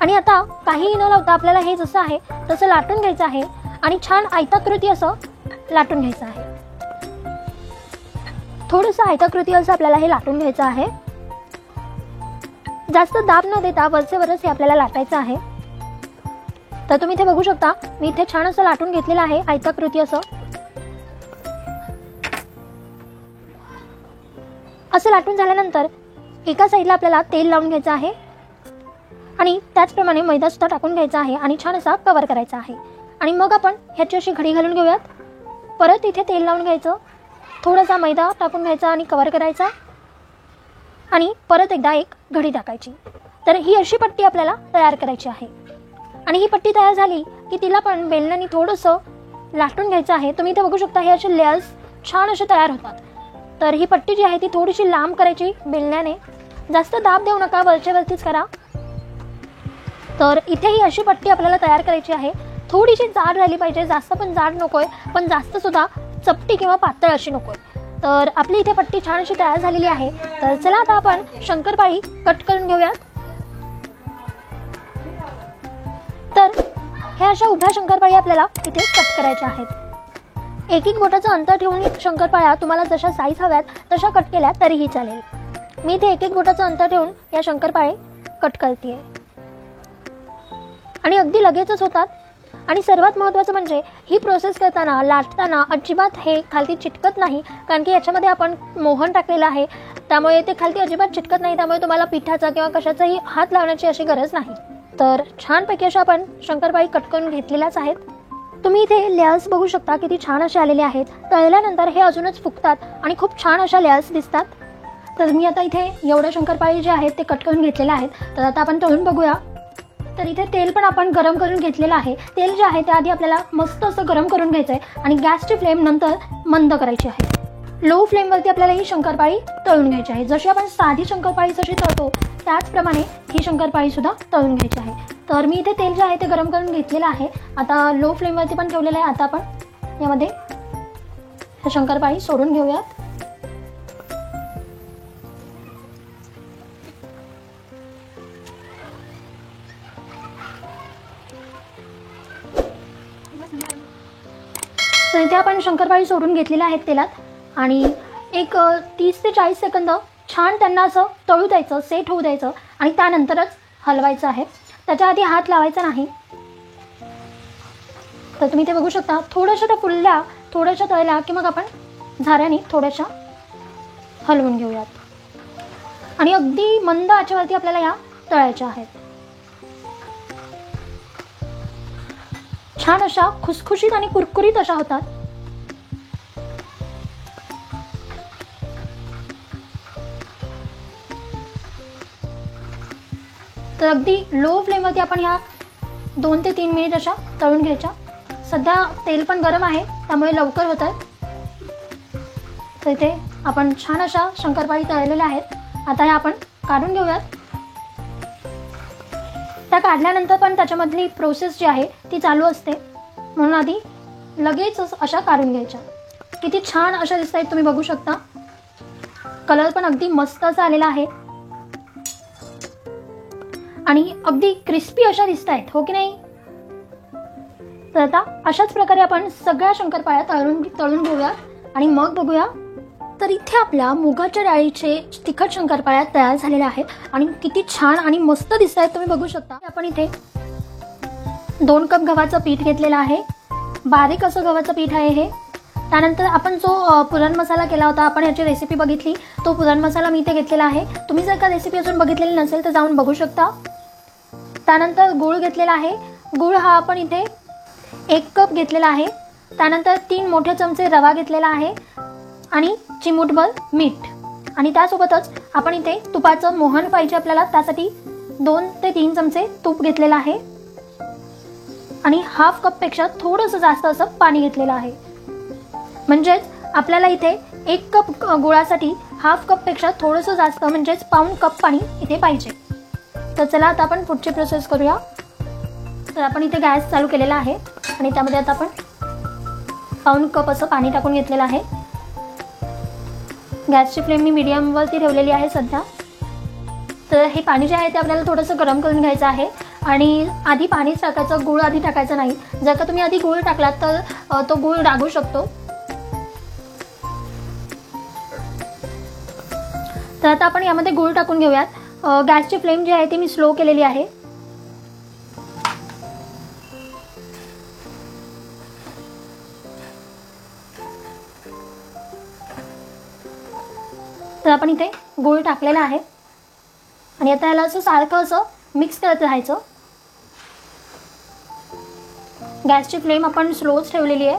आणि आता काहीही न लावता आपल्याला हे जसं आहे तसं लाटून घ्यायचं आहे आणि छान आयताकृती असं लाटून घ्यायचं आहे. थोडंसं आयताकृती असं आपल्याला हे लाटून घ्यायचं आहे. जास्त दाब न देता वरचे वरच हे आपल्याला लाटायचं आहे. तर तुम्ही इथे बघू शकता मी इथे छान असं लाटून घेतलेलं आहे आयताकृती असं. असं लाटून झाल्यानंतर एका साईडला आपल्याला तेल लावून घ्यायचं आहे आणि त्याचप्रमाणे मैदा सुद्धा टाकून घ्यायचा आहे आणि छान असा कव्हर करायचा आहे आणि मग आपण ह्याची अशी घडी घालून घेऊयात. परत इथे तेल लावून घ्यायचं, थोडासा मैदा टाकून घ्यायचा आणि कव्हर करायचा आणि परत एकदा एक घडी टाकायची. तर ही अशी पट्टी आपल्याला तयार करायची आहे आणि ही पट्टी तयार झाली की तिला पण बेलण्याने थोडंसं लाटून घ्यायचं आहे. तुम्ही इथे बघू शकता हे असे लेयर्स छान असे तयार होतात. तर ही पट्टी जी आहे ती थोडीशी लांब करायची बेलण्याने. जास्त दाब देऊ नका, वरच्या वरतीच करा. तर इथे ही अशी पट्टी आपल्याला तयार करायची आहे. थोडीशी जाड राहिली पाहिजे, जास्त पण जाड नकोय पण जास्त सुद्धा चपटी किंवा पातळ अशी नकोय. तर आपली इथे पट्टी छान अशी तयार झालेली आहे. तर चला आता आपण शंकरपाळी कट करून घेऊयात. तर हे अशा उभ्या शंकरपाळी आपल्याला इथे कट करायच्या आहेत. एक एक बोटाचं अंतर ठेवून शंकरपाळ्या तुम्हाला जशा साईज हव्यात तशा कट केल्या तरीही चालेल. मी इथे एक एक बोटाचं अंतर ठेवून या शंकरपाळे कट करते आणि अगदी लगेचच होतात. आणि सर्वात महत्त्वाचं म्हणजे ही प्रोसेस करताना लाटताना अजिबात हे खालती चिटकत नाही, कारण की याच्यामध्ये आपण मोहन टाकलेलं आहे, त्यामुळे ते खालती अजिबात चिटकत नाही. त्यामुळे तुम्हाला पिठाचा किंवा कशाचाही हात लावण्याची अशी गरज नाही. तर छानपैकी अशा आपण शंकरपाळी कट करून घेतलेल्याच आहेत. तुम्ही इथे लेयर्स बघू शकता किती छान असे आलेले आहेत. तळल्यानंतर हे अजूनच फुगतात आणि खूप छान अशा लेयर्स दिसतात. तर मी आता इथे एवढ्या शंकरपाळी जे आहेत ते कट करून घेतलेले आहेत. तर आता आपण तळून बघूया. तर इथे तेल पण आपण गरम करून घेतलेलं आहे. तेल जे आहे ते आधी आपल्याला मस्त असं गरम करून घ्यायचं आहे आणि गॅसची फ्लेम नंतर मंद करायची आहे. लो फ्लेमवरती आपल्याला ही शंकरपाळी तळून घ्यायची आहे. जशी आपण साधी शंकरपाळी जशी तळतो त्याचप्रमाणे ही शंकरपाळी सुद्धा तळून घ्यायची आहे. तर मी इथे तेल जे आहे ते गरम करून घेतलेलं आहे. आता लो फ्लेमवरती पण ठेवलेलं आहे. आता आपण यामध्ये शंकरपाळी सोडून घेऊयात. तर इथे आपण शंकरपाळी सोडून घेतलेल्या आहेत तेलात आणि एक 30 ते 40 सेकंद छान त्यांना असं तळू द्यायचं, सेट होऊ द्यायचं आणि त्यानंतरच हलवायचं आहे. त्याच्या आधी हात लावायचा नाही. तर तुम्ही ते बघू शकता, थोड्याशा त्या फुलल्या, थोड्याशा तळल्या की मग आपण झाऱ्याने थोड्याशा हलवून घेऊयात. आणि अगदी मंद आचेवरती आपल्याला या तळायच्या आहेत. छान अशा खुसखुशीत आणि कुरकुरीत अशा होतात. तर अगदी लो फ्लेमवरती आपण या 2 ते 3 मिनिट अशा तळून घ्यायच्या. सध्या तेल पण गरम आहे त्यामुळे लवकर होत आहे. तर इथे आपण छान अशा शंकरपाळी तळलेल्या आहेत. आता या आपण काढून घेऊयात. त्या काढल्यानंतर पण त्याच्यामधली प्रोसेस जी आहे ती चालू असते, म्हणून आधी लगेच अशा काढून घ्यायच्या. किती छान अशा दिसत आहेत, तुम्ही बघू शकता. कलर पण अगदी मस्त असा आलेला आहे आणि अगदी क्रिस्पी अशा दिसत आहेत, हो की नाही. तर आता अशाच प्रकारे आपण सगळ्या शंकरपाळ्या तळून घेऊया आणि मग बघूया. तर इथे आपल्या मुगाच्या डाळीचे तिखट शंकरपाळ्या तयार झालेल्या आहेत आणि किती छान आणि मस्त दिसत आहेत, तुम्ही बघू शकता. आपण इथे 2 कप गव्हाचं पीठ घेतलेलं आहे. बारीक असं गव्हाचं पीठ आहे हे. त्यानंतर आपण जो पुरण मसाला केला होता, आपण याची रेसिपी बघितली, तो पुरण मसाला मी इथे घेतलेला आहे. तुम्ही जर का रेसिपी अजून बघितलेली नसेल तर जाऊन बघू शकता. त्यानंतर गूळ घेतलेला आहे. गूळ हा आपण इथे 1 कप घेतलेला आहे. त्यानंतर 3 मोठे चमचे रवा घेतलेला आहे आणि चिमूटभर मीठ. आणि त्यासोबतच आपण इथे तुपाचं मोहन पाहिजे आपल्याला, त्यासाठी 2 ते 3 चमचे तूप घेतलेलं आहे आणि हाफ कपपेक्षा थोडंसं जास्त असं पाणी घेतलेलं आहे. म्हणजेच आपल्याला इथे 1 कप गुळासाठी हाफ कपपेक्षा थोडंसं जास्त म्हणजेच पाऊण कप पाणी इथे पाहिजे. तर चला आता आपण पुढची प्रोसेस करूया. तर आपण इथे गॅस चालू केलेला आहे आणि त्यामध्ये आता आपण पाऊण कप असं पाणी टाकून घेतलेलं आहे. गॅसची फ्लेम मी मीडियमवरती ठेवलेली आहे सध्या. तर हे पाणी जे आहे ते आपल्याला थोडंसं गरम करून घ्यायचं आहे आणि आधी पाणीच टाकायचं, गूळ आधी टाकायचा नाही. जर का तुम्ही आधी गूळ टाकलात तर तो गूळ डागू शकतो. तर आता आपण यामध्ये गूळ टाकून घेऊयात. गॅसची फ्लेम जी आहे ती मी स्लो केलेली आहे. तर आपण इथे गूळ टाकलेला आहे आणि आता याला असं सारखं असं मिक्स करत राहायचं. गॅसची फ्लेम आपण स्लोच ठेवलेली आहे.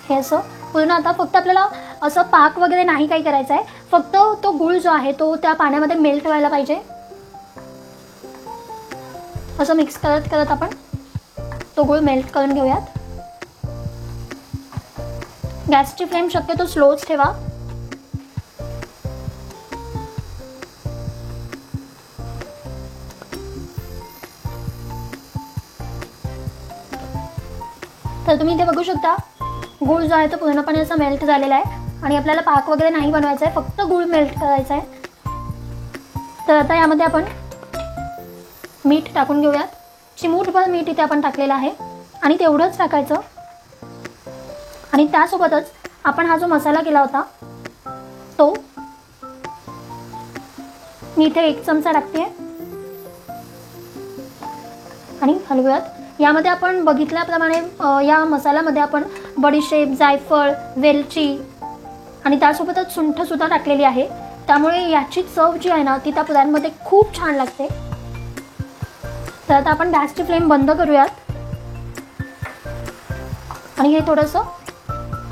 हे असं पूर्ण आता फक्त आपल्याला असं पाक वगैरे नाही काही करायचं आहे, फक्त तो गूळ जो आहे तो त्या पाण्यामध्ये मेल्ट व्हायला पाहिजे. असं मिक्स करत करत आपण तो गूळ मेल्ट करून घेऊयात. गॅसची फ्लेम शक्यतो स्लोच ठेवा. तर तुम्ही इथे बघू शकता गूळ जो आहे तो पूर्णपणे असा मेल्ट झालेला आहे आणि आपल्याला पाक वगैरे नाही बनवायचा आहे, फक्त गूळ मेल्ट करायचा आहे. तर आता यामध्ये आपण मीठ टाकून घेऊयात. चिमूटभर मीठ इथे आपण टाकलेलं आहे आणि तेवढंच टाकायचं. आणि त्यासोबतच आपण हा जो मसाला केला होता तो मी इथे 1 चमचा टाकते आणि हलवूयात. यामध्ये आपण बघितल्याप्रमाणे या मसाल्यामध्ये आपण बडीशेप, जायफळ, वेलची आणि त्यासोबतच सुंठसुद्धा टाकलेली आहे. त्यामुळे याची चव जी आहे ना ती त्या पुऱ्यांमध्ये खूप छान लागते. तर आता आपण गॅसची फ्लेम बंद करूयात आणि हे थोडंसं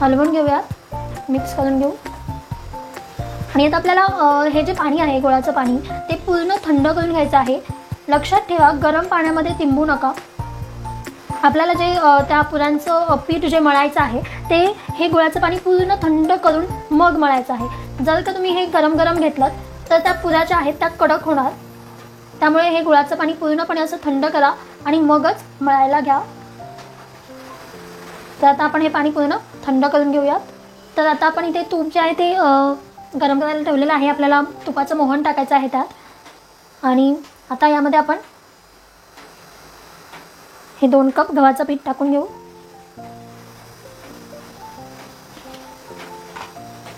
हलवून घेऊयात, मिक्स करून घेऊ. आणि आता आपल्याला हे जे पाणी आहे गुळाचं पाणी ते पूर्ण थंड करून घ्यायचं आहे. लक्षात ठेवा गरम पाण्यामध्ये तिंबू नका. आपल्याला जे त्या पुऱ्यांचं पीठ जे मळायचं आहे ते हे गुळाचं पाणी पूर्ण थंड करून मग मळायचं आहे. जर का तुम्ही हे गरम गरम घेतलं तर त्या पुऱ्या ज्या आहेत त्या कडक होणार. त्यामुळे हे गुळाचं पाणी पूर्णपणे असं थंड करा आणि मगच मळायला घ्या. तर आता आपण हे पाणी पूर्ण थंड करून घेऊयात. तर आता आपण इथे तूप जे आहे ते गरम करायला ठेवलेलं आहे. आपल्याला तुपाचं मोहन टाकायचं आहे त्यात. आणि आता यामध्ये आपण हे 2 कप गव्हाचं पीठ टाकून घेऊ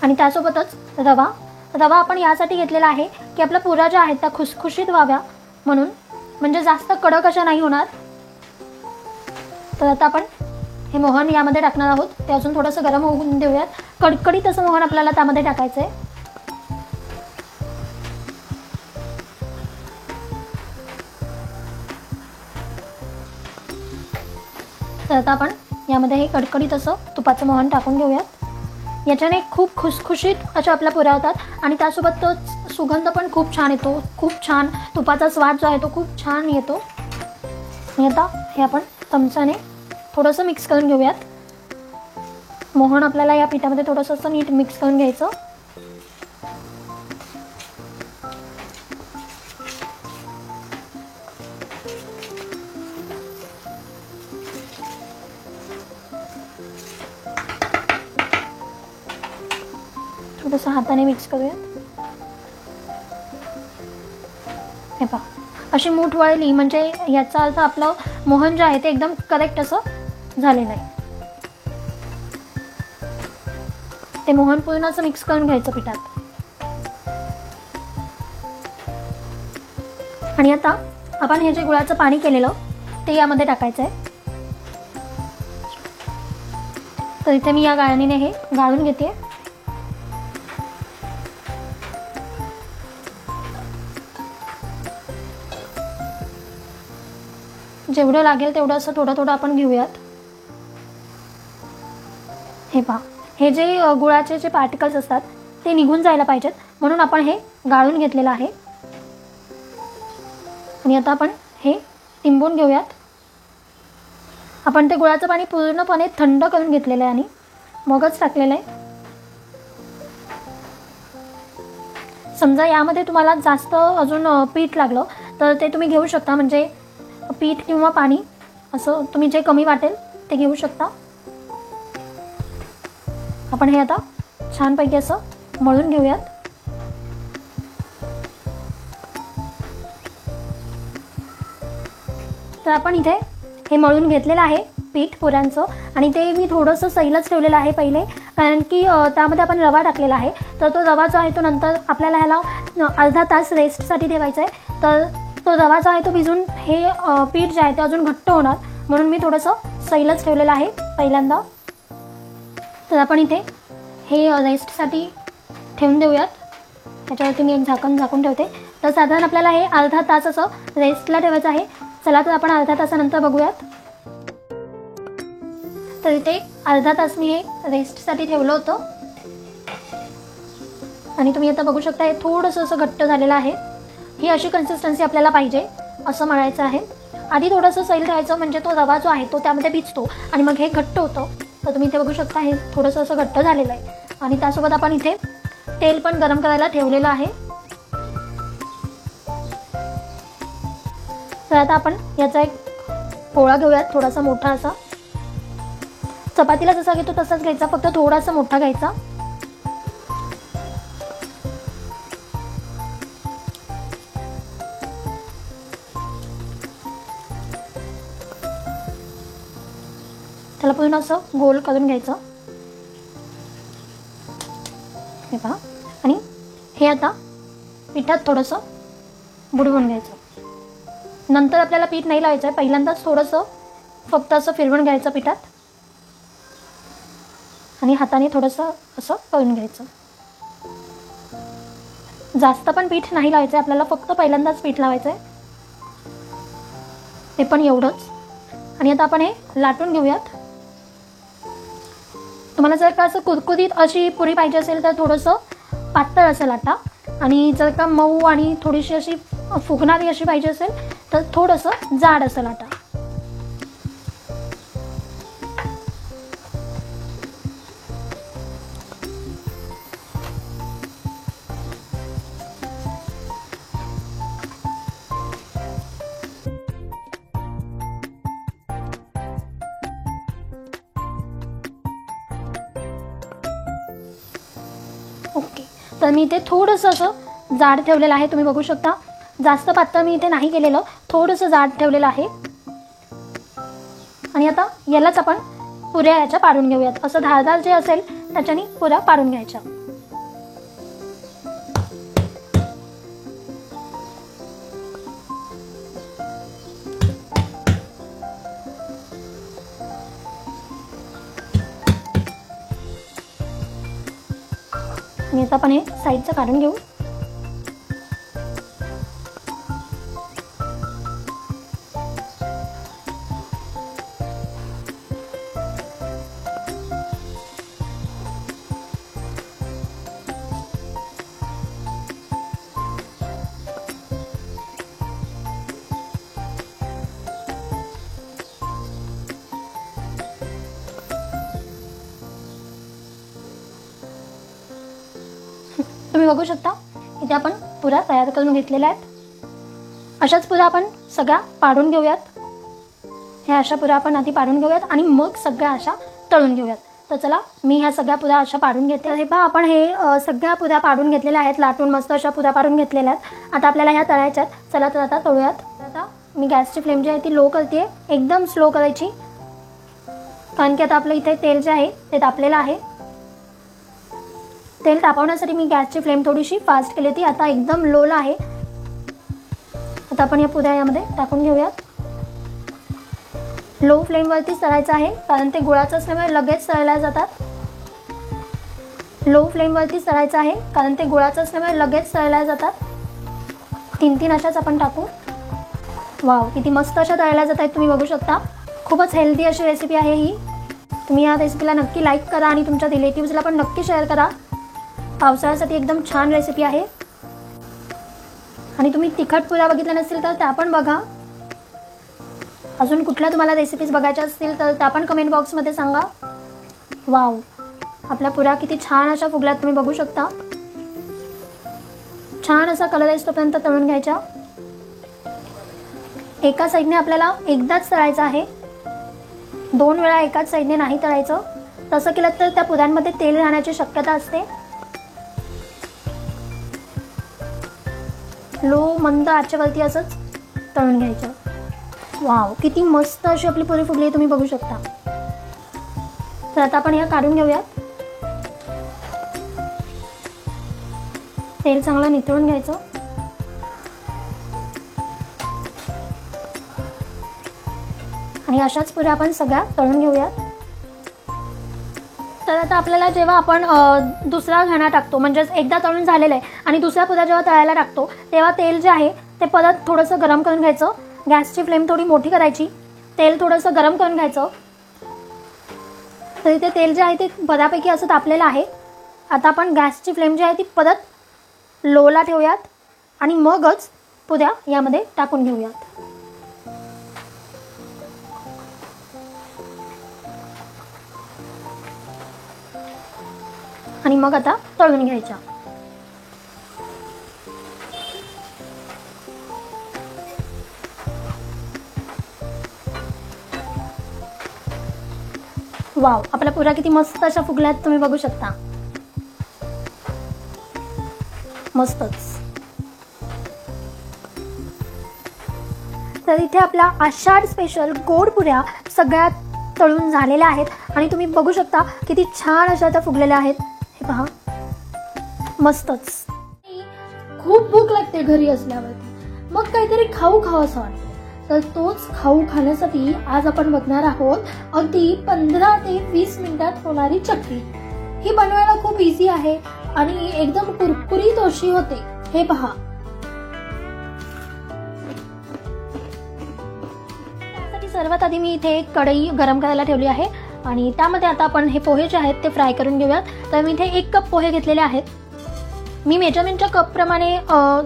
आणि त्यासोबतच रवा आपण यासाठी घेतलेला आहे की आपल्या पुऱ्या ज्या आहेत त्या खुसखुशीत व्हाव्या म्हणून, म्हणजे जास्त कडक अशा नाही होणार. तर आता आपण हे मोहन यामध्ये टाकणार आहोत. ते अजून थोडंसं गरम होऊन देऊयात. कडकडीत असं मोहन आपल्याला त्यामध्ये टाकायचं आहे. तर आता आपण यामध्ये हे कडकडीत असं तुपाचं मोहन टाकून घेऊयात. याच्याने खूप खुसखुशीत अशा आपल्या पुऱ्या होतात आणि त्यासोबत तो सुगंध पण खूप छान येतो. खूप छान तुपाचा स्वाद जो आहे तो खूप छान येतो. आणि आता हे आपण चमच्याने थोडंसं मिक्स करून घेऊयात. मोहन आपल्याला या पिठामध्ये थोडंसं असं नीट मिक्स करून घ्यायचं. थोडंसं हाताने मिक्स करूयात. हे पहा, अशी मूठ वळली म्हणजे याचा अर्थ आपलं मोहन जे आहे ते एकदम करेक्ट असं झालेलं आहे. ते मोहन पूर्ण असं मिक्स करून घ्यायचं पिठात. आणि आता आपण हे जे गुळाचं पाणी केलेलं ते यामध्ये टाकायचं आहे. तर इथे मी या गाळणीने हे गाळून घेते. जेवढं लागेल तेवढं असं थोडं थोडं आपण घेऊयात. हे पहा, हे जे गुळाचे जे पार्टिकल्स असतात ते निघून जायला पाहिजेत म्हणून आपण हे गाळून घेतलेलं आहे. आणि आता आपण हे तिंबून घेऊयात. आपण ते गुळाचं पाणी पूर्णपणे थंड करून घेतलेलं आहे आणि मगच टाकलेलं आहे. समजा यामध्ये तुम्हाला जास्त अजून पीठ लागलं तर ते तुम्ही घेऊ शकता. म्हणजे पीठ किंवा पाणी असं तुम्ही जे कमी वाटेल ते घेऊ शकता. आपण हे आता छानपैकी असं मळून घेऊयात. तर आपण इथे हे मळून घेतलेलं आहे पीठ पुऱ्यांचं. आणि ते मी थोडंसं सैलच ठेवलेलं आहे पहिले, कारण की त्यामध्ये आपण रवा टाकलेला आहे. तर तो रवा जो आहे तो नंतर आपल्याला ह्याला अर्धा तास रेस्टसाठी ठेवायचा आहे. तर तो रवा जो आहे तो भिजून हे पीठ जे आहे ते अजून घट्ट होणार म्हणून मी थोडंसं सैलच ठेवलेलं आहे पहिल्यांदा. तर आपण इथे हे रेस्टसाठी ठेवून देऊयात. त्याच्यावरती मी एक झाकून ठेवते. तर साधारण आपल्याला हे अर्धा तास असं रेस्टला ठेवायचं आहे. चला तर आपण अर्ध्या तासानंतर बघूयात. तर इथे अर्धा तास मी हे रेस्टसाठी ठेवलं होतं आणि तुम्ही आता बघू शकता हे थोडंसं असं घट्ट झालेलं आहे. ही अशी कन्सिस्टन्सी आपल्याला पाहिजे असं मळायचं आहे. आधी थोडंसं सैल ठेवायचं म्हणजे तो रवा जो आहे तो त्यामध्ये भिजतो आणि मग हे घट्ट होतं. तर तुम्ही इथे बघू शकता हे थोडंसं असं घट्ट झालेलं आहे. आणि त्यासोबत आपण इथे तेल पण गरम करायला ठेवलेलं आहे. तर आता आपण याचा एक पोळा घेऊयात, थोडासा मोठा असा. चपातीला जसा घेतो तसाच घ्यायचा, फक्त थोडासा मोठा घ्यायचा. त्याला पूर्ण असं गोल करून घ्यायचं. हे पहा. आणि हे आता पिठात थोडंसं बुडवून घ्यायचं. नंतर आपल्याला पीठ नाही लावायचं आहे, पहिल्यांदाच थोडंसं फक्त असं फिरवून घ्यायचं पिठात आणि हाताने थोडंसं असं करून घ्यायचं. जास्त पण पीठ नाही लावायचं आहे आपल्याला, फक्त पहिल्यांदाच पीठ लावायचं आहे, ते पण एवढंच. आणि आता आपण हे लाटून घेऊयात. तुम्हाला जर का असं कुरकुरीत अशी पुरी पाहिजे असेल तर थोडंसं पातळ असं लाटा. आणि जर का मऊ आणि थोडीशी अशी फुगणारी अशी पाहिजे असेल तर थोडंसं जाड असं लाटा. ओके. तर मी इथे थोडंसं असं जाड ठेवलेलं आहे, तुम्ही बघू शकता. जास्त पातळ मी इथे नाही केलेलं, थोडंसं जाड ठेवलेलं आहे. आणि आता यालाच आपण पुऱ्या याच्या पाडून घेऊयात. असं धारदार जे असेल त्याच्याने पुऱ्या पाडून घ्यायच्या. मी आता पण हे साईडचं काढून घेऊ. तुम्ही बघू शकता इथे आपण पुऱ्या तयार करून घेतलेल्या आहेत. अशाच पुऱ्या आपण सगळ्या पाडून घेऊयात. ह्या अशा पुऱ्या आपण आधी पाडून घेऊयात आणि मग सगळ्या अशा तळून घेऊयात. तर चला मी ह्या सगळ्या पुऱ्या अशा पाडून घेते. हे पहा आपण हे सगळ्या पुऱ्या पाडून घेतलेल्या आहेत. लाटून मस्त अशा पुऱ्या पाडून घेतलेल्या आहेत. आता आपल्याला ह्या तळायच्या आहेत. चला तर आता तळूयात. आता मी गॅसची फ्लेम जी आहे ती लो करते, एकदम स्लो करायची, कारण की आता आपलं इथे तेल जे आहे ते तापलेलं आहे. तेल तापवण्यासाठी मी गॅसची फ्लेम थोडीशी फास्ट केली होती. आता एकदम लोला आहे. आता आपण या पुऱ्या यामध्ये टाकून घेऊयात. लो फ्लेमवरतीच तळायचं आहे, कारण ते गुळाचं असल्यामुळे लगेच तळल्या जातात. लो फ्लेमवरतीच तळायचं आहे, कारण ते गुळाचं असल्यामुळे लगेच तळल्या जातात. 3 अशाच आपण टाकू. वाव, किती मस्त अशा तळल्या जात आहेत. तुम्ही बघू शकता. खूपच हेल्दी अशी रेसिपी आहे ही. तुम्ही या रेसिपीला नक्की लाईक करा आणि तुमच्या रिलेटिव्सला पण नक्की शेअर करा. पावसाळ्यासाठी एकदम छान रेसिपी आहे. आणि तुम्ही तिखट पुऱ्या बघितल्या नसतील तर त्या पण बघा. अजून कुठल्या तुम्हाला रेसिपीज बघायच्या असतील तर त्या पण कमेंट बॉक्समध्ये सांगा. वाव, आपल्या पुऱ्या किती छान अशा फुगल्यात. तुम्ही बघू शकता. छान असा कलर येतोपर्यंत तळून घ्यायच्या. एका साईडने आपल्याला एकदाच तळायचं आहे, 2 वेळा एकाच साईडने नाही तळायचं. तसं केलं तर त्या पुऱ्यांमध्ये तेल राहण्याची शक्यता असते. लो मंद आचेवरती असंच तळून घ्यायचं. वाव, किती मस्त अशी आपली पुरी फुगली आहे. तुम्ही बघू शकता. तर आता आपण या काढून घेऊयात. तेल चांगलं नितळून घ्यायचं. आणि अशाच पुऱ्या आपण सगळ्या तळून घेऊयात. तर आता आपल्याला जेव्हा आपण दुसरा घाणा टाकतो, म्हणजेच एकदा तळून झालेलं आहे आणि दुसऱ्या पुऱ्या जेव्हा तळायला टाकतो तेव्हा तेल जे आहे ते परत थोडंसं गरम करून घ्यायचं. गॅसची फ्लेम थोडी मोठी करायची. तेल थोडंसं गरम करून घ्यायचं. तर इथे तेल जे आहे ते बऱ्यापैकी असं तापलेलं आहे. आता आपण गॅसची फ्लेम जी आहे ती परत लोला ठेवूयात आणि मगच पुऱ्या यामध्ये टाकून घेऊयात. आणि मग आता तळून घ्यायच्या. वाव, आपल्या पुऱ्या किती मस्त अशा फुगल्यात. तुम्ही बघू शकता. मस्तच. तर इथे आपला आषाढ स्पेशल गोड पुऱ्या सगळ्यात तळून झालेल्या आहेत आणि तुम्ही बघू शकता किती छान अशा त्या फुगलेल्या आहेत. हे पहा, मस्तच. खूप भूक लागते घरी असल्यावरती, मग काहीतरी खाऊ असं वाटतं. तर तोच खाऊ खाण्यासाठी आज आपण बघणार आहोत अगदी 15 ते 20 मिनिटात होणारी चकली. ही बनवायला खूप इझी आहे आणि एकदम कुरकुरीत अशी होते. हे पहा. त्यासाठी सर्वात आधी मी इथे एक कढई गरम करायला ठेवली आहे आणि त्यामध्ये आता आपण हे पोहे जे आहेत ते फ्राय करून घेऊयात. तर मी इथे 1 कप पोहे घेतलेले आहेत. मी मेजरमेंटच्या कपप्रमाणे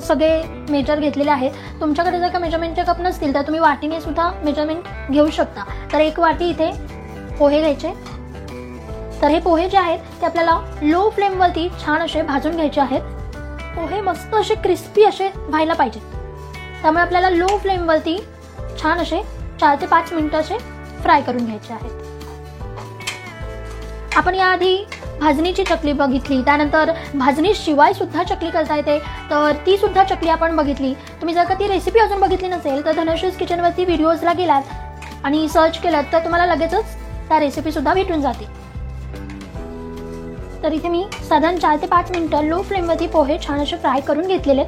सगळे मेजर घेतलेले आहेत. तुमच्याकडे जर का मेजरमेंटचे कप नसतील तर तुम्ही वाटीने सुद्धा मेजरमेंट घेऊ शकता. तर 1 वाटी इथे पोहे घ्यायचे. तर हे पोहे जे आहेत ते आपल्याला लो फ्लेमवरती छान असे भाजून घ्यायचे आहेत. पोहे मस्त असे क्रिस्पी असे व्हायला पाहिजेत. त्यामुळे आपल्याला लो फ्लेमवरती छान असे 4 ते 5 मिनिटं असे फ्राय करून घ्यायचे आहेत. आपण याआधी भाजणीची चकली बघितली, त्यानंतर भाजणी शिवाय सुद्धा चकली करता येते, तर ती सुद्धा चकली आपण बघितली. तुम्ही जर का ती रेसिपी अजून बघितली नसेल तर धनश्रीज किचनवरती व्हिडिओजला गेलात आणि सर्च केलात तर तुम्हाला लगेचच त्या रेसिपी सुद्धा भेटून जातील. तर इथे मी साधारण 4 ते 5 मिनिटं लो फ्लेमवरती पोहे छान असे फ्राय करून घेतलेले.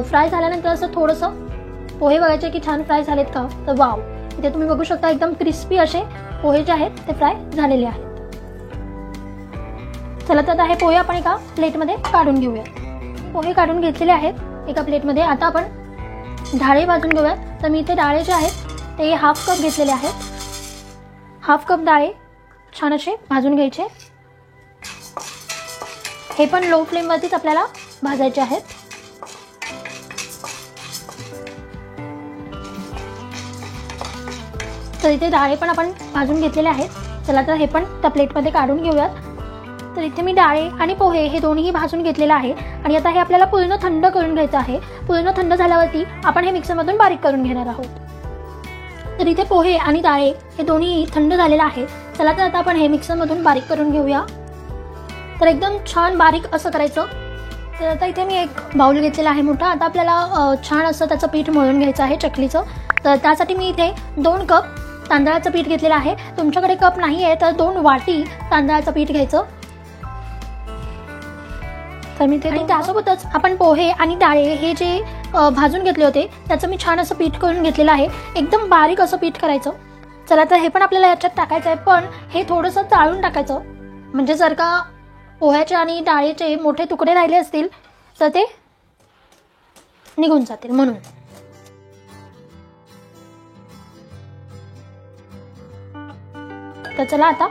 फ्राय झाल्यानंतर असं थोडंसं पोहे बघायचे की छान फ्राय झालेत का. तर वाव, इथे तुम्ही बघू शकता एकदम क्रिस्पी असे पोहे जे आहेत ते फ्राय झालेले आहेत. चला तर आता हे पोहे आपण एका प्लेटमध्ये काढून घेऊया. पोहे काढून घेतलेले आहेत एका प्लेटमध्ये. आता आपण डाळे भाजून घेऊयात. तर मी इथे डाळे जे आहेत ते हाफ कप घेतलेले आहेत. हाफ कप डाळे छान असे भाजून घ्यायचे. हे पण लो फ्लेमवरतीच आपल्याला भाजायचे आहेत. तर इथे डाळे पण आपण भाजून घेतलेले आहेत. चला तर हे पण त्या प्लेटमध्ये काढून घेऊयात. तर इथे मी डाळे आणि पोहे हे दोन्ही भाजून घेतलेलं आहे आणि आता हे आपल्याला पूर्ण थंड करून घ्यायचं आहे. पूर्ण थंड झाल्यावरती आपण हे मिक्सरमधून बारीक करून घेणार आहोत. तर इथे पोहे आणि डाळे हे दोन्ही थंड झालेलं आहे. चला तर आता आपण हे मिक्सरमधून बारीक करून घेऊया. तर एकदम छान बारीक असं करायचं. तर आता इथे मी एक बाउल घेतलेला आहे मोठा. आता आपल्याला छान असं त्याचं पीठ मळून घ्यायचं आहे चकलीचं. तर त्यासाठी मी इथे 2 कप तांदळाचं पीठ घेतलेलं आहे. तुमच्याकडे कप नाही आहे तर 2 वाटी तांदळाचं पीठ घ्यायचं. तर मी ते त्यासोबतच आपण पोहे आणि डाळे हे जे भाजून घेतले होते त्याचं मी छान असं पीठ करून घेतलेलं आहे. एकदम बारीक असं पीठ करायचं. चला तर हे पण आपल्याला याच्यात टाकायचं आहे, पण हे थोडंसं चाळून टाकायचं. म्हणजे जर का पोह्याचे आणि डाळीचे मोठे तुकडे राहिले असतील तर ते निघून जातील म्हणून. तर चला आता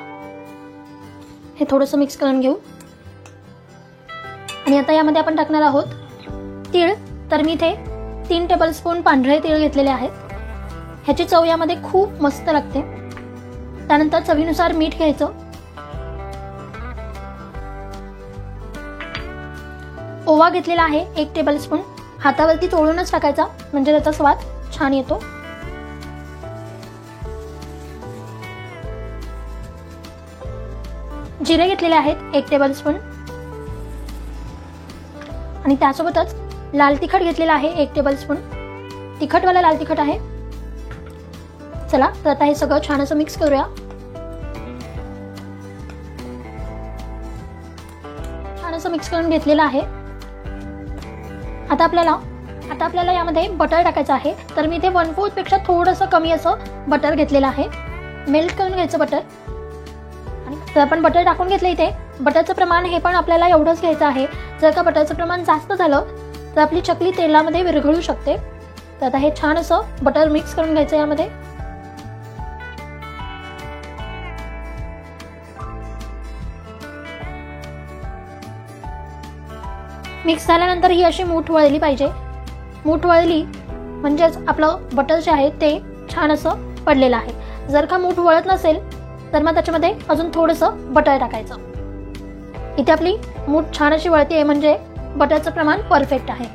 हे थोडंसं मिक्स करून घेऊ. आणि आता यामध्ये आपण टाकणार आहोत तीळ. तर मी इथे 3 टेबलस्पून पांढरे तीळ घेतलेले आहेत. ह्याची चव यामध्ये खूप मस्त लागते. त्यानंतर चवीनुसार मीठ घ्यायचं. ओवा घेतलेला आहे 1 टेबलस्पून. हातावरती चोळूनच टाकायचा म्हणजे त्याचा स्वाद छान येतो. जिरे घेतलेले आहेत 1 टेबलस्पून. आणि त्यासोबतच लाल तिखट घेतलेला आहे 1 टेबलस्पून. तिखटवाला लाल तिखट आहे. चला तर आता हे सगळं छान असं मिक्स करूया. छान असं मिक्स करून घेतलेलं आहे. आता आपल्याला यामध्ये बटर टाकायचं आहे. तर मी इथे 1/4 पेक्षा थोडंसं कमी असं बटर घेतलेलं आहे. मेल्ट करून घ्यायचं बटर. आणि तर आपण बटर टाकून घेतलं. इथे बटरचं प्रमाण हे पण आपल्याला एवढंच घ्यायचं आहे. जर का बटरचं प्रमाण जास्त झालं तर आपली चकली तेलामध्ये विरघळू शकते. तर आता हे छान असं बटर मिक्स करून घ्यायचं यामध्ये. मिक्स झाल्यानंतर ही अशी मूठ वळली पाहिजे. मूठ वळली म्हणजेच आपलं बटर जे आहे ते छान असं पडलेलं आहे. जर का मूठ वळत नसेल तर मग त्याच्यामध्ये अजून थोडंसं बटर टाकायचं. इथे आपली मूठ छान अशी वळते आहे म्हणजे बटरचं प्रमाण परफेक्ट आहे.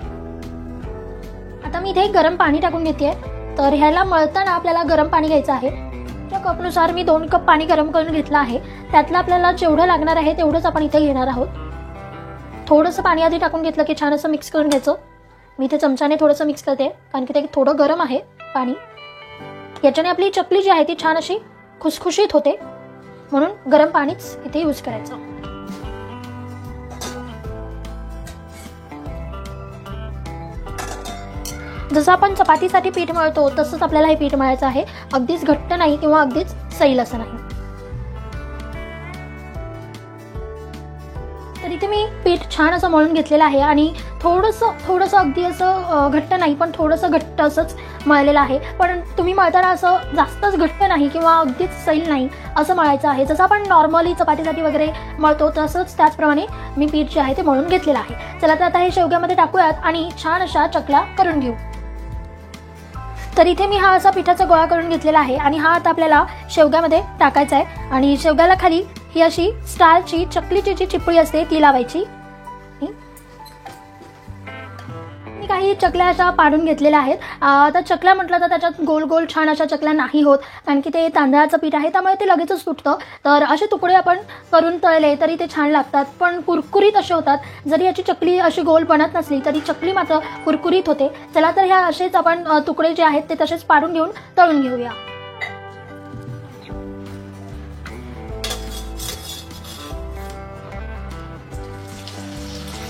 आता मी इथे गरम पाणी टाकून घेते. तर ह्याला मळताना आपल्याला गरम पाणी घ्यायचं आहे. त्या कपनुसार मी 2 कप पाणी गरम करून घेतलं आहे. त्यातलं आपल्याला जेवढं लागणार आहे तेवढंच आपण इथे घेणार आहोत. थोडंसं पाणी आधी टाकून घेतलं की छान असं मिक्स करून घ्यायचं. मी इथे चमच्याने थोडंसं मिक्स करते कारण की ते थोडं गरम आहे पाणी. याच्याने आपली चकली जी आहे ती छान अशी खुसखुशीत होते म्हणून गरम पाणीच इथे यूज करायचं. जसं आपण चपातीसाठी पीठ मळतो तसंच आपल्याला हे पीठ मळायचं आहे. अगदीच घट्ट नाही किंवा अगदीच सैल असं नाही. तर इथे मी पीठ छान असं मळून घेतलेलं आहे आणि थोडंसं अगदी असं घट्ट नाही पण थोडंसं घट्ट असंच मळलेलं आहे. पण तुम्ही मळताना असं जास्तच घट्ट नाही किंवा अगदीच सैल नाही असं मळायचं आहे. जसं आपण नॉर्मली चपातीसाठी वगैरे मळतो तसंच त्याचप्रमाणे मी पीठ जे आहे ते मळून घेतलेलं आहे. चला तर आता हे शेवग्यामध्ये टाकूयात आणि छान अशा चकल्या करून घेऊ. तर इथे मी हा असा पिठाचा गोळा करून घेतलेला आहे आणि हा आता आपल्याला शेवग्यामध्ये टाकायचा आहे. आणि शेवग्याला खाली ही अशी स्टारची चकलीची जी चिपळी असते ती लावायची. मी काही चकल्या अशा पाडून घेतलेल्या आहेत. आता चकल्या म्हटलं तर त्याच्यात गोल गोल छान अशा चकल्या नाही होत कारण की ते तांदळाचं पीठ आहे त्यामुळे ते लगेचच तुटतं. तर असे तुकडे आपण करून तळले तरी ते छान लागतात पण कुरकुरीत असे होतात. जरी याची चकली अशी गोल बनत नसली तरी चकली मात्र कुरकुरीत होते. चला तर ह्या असेच आपण तुकडे जे आहेत ते तसेच पाडून घेऊन तळून घेऊया.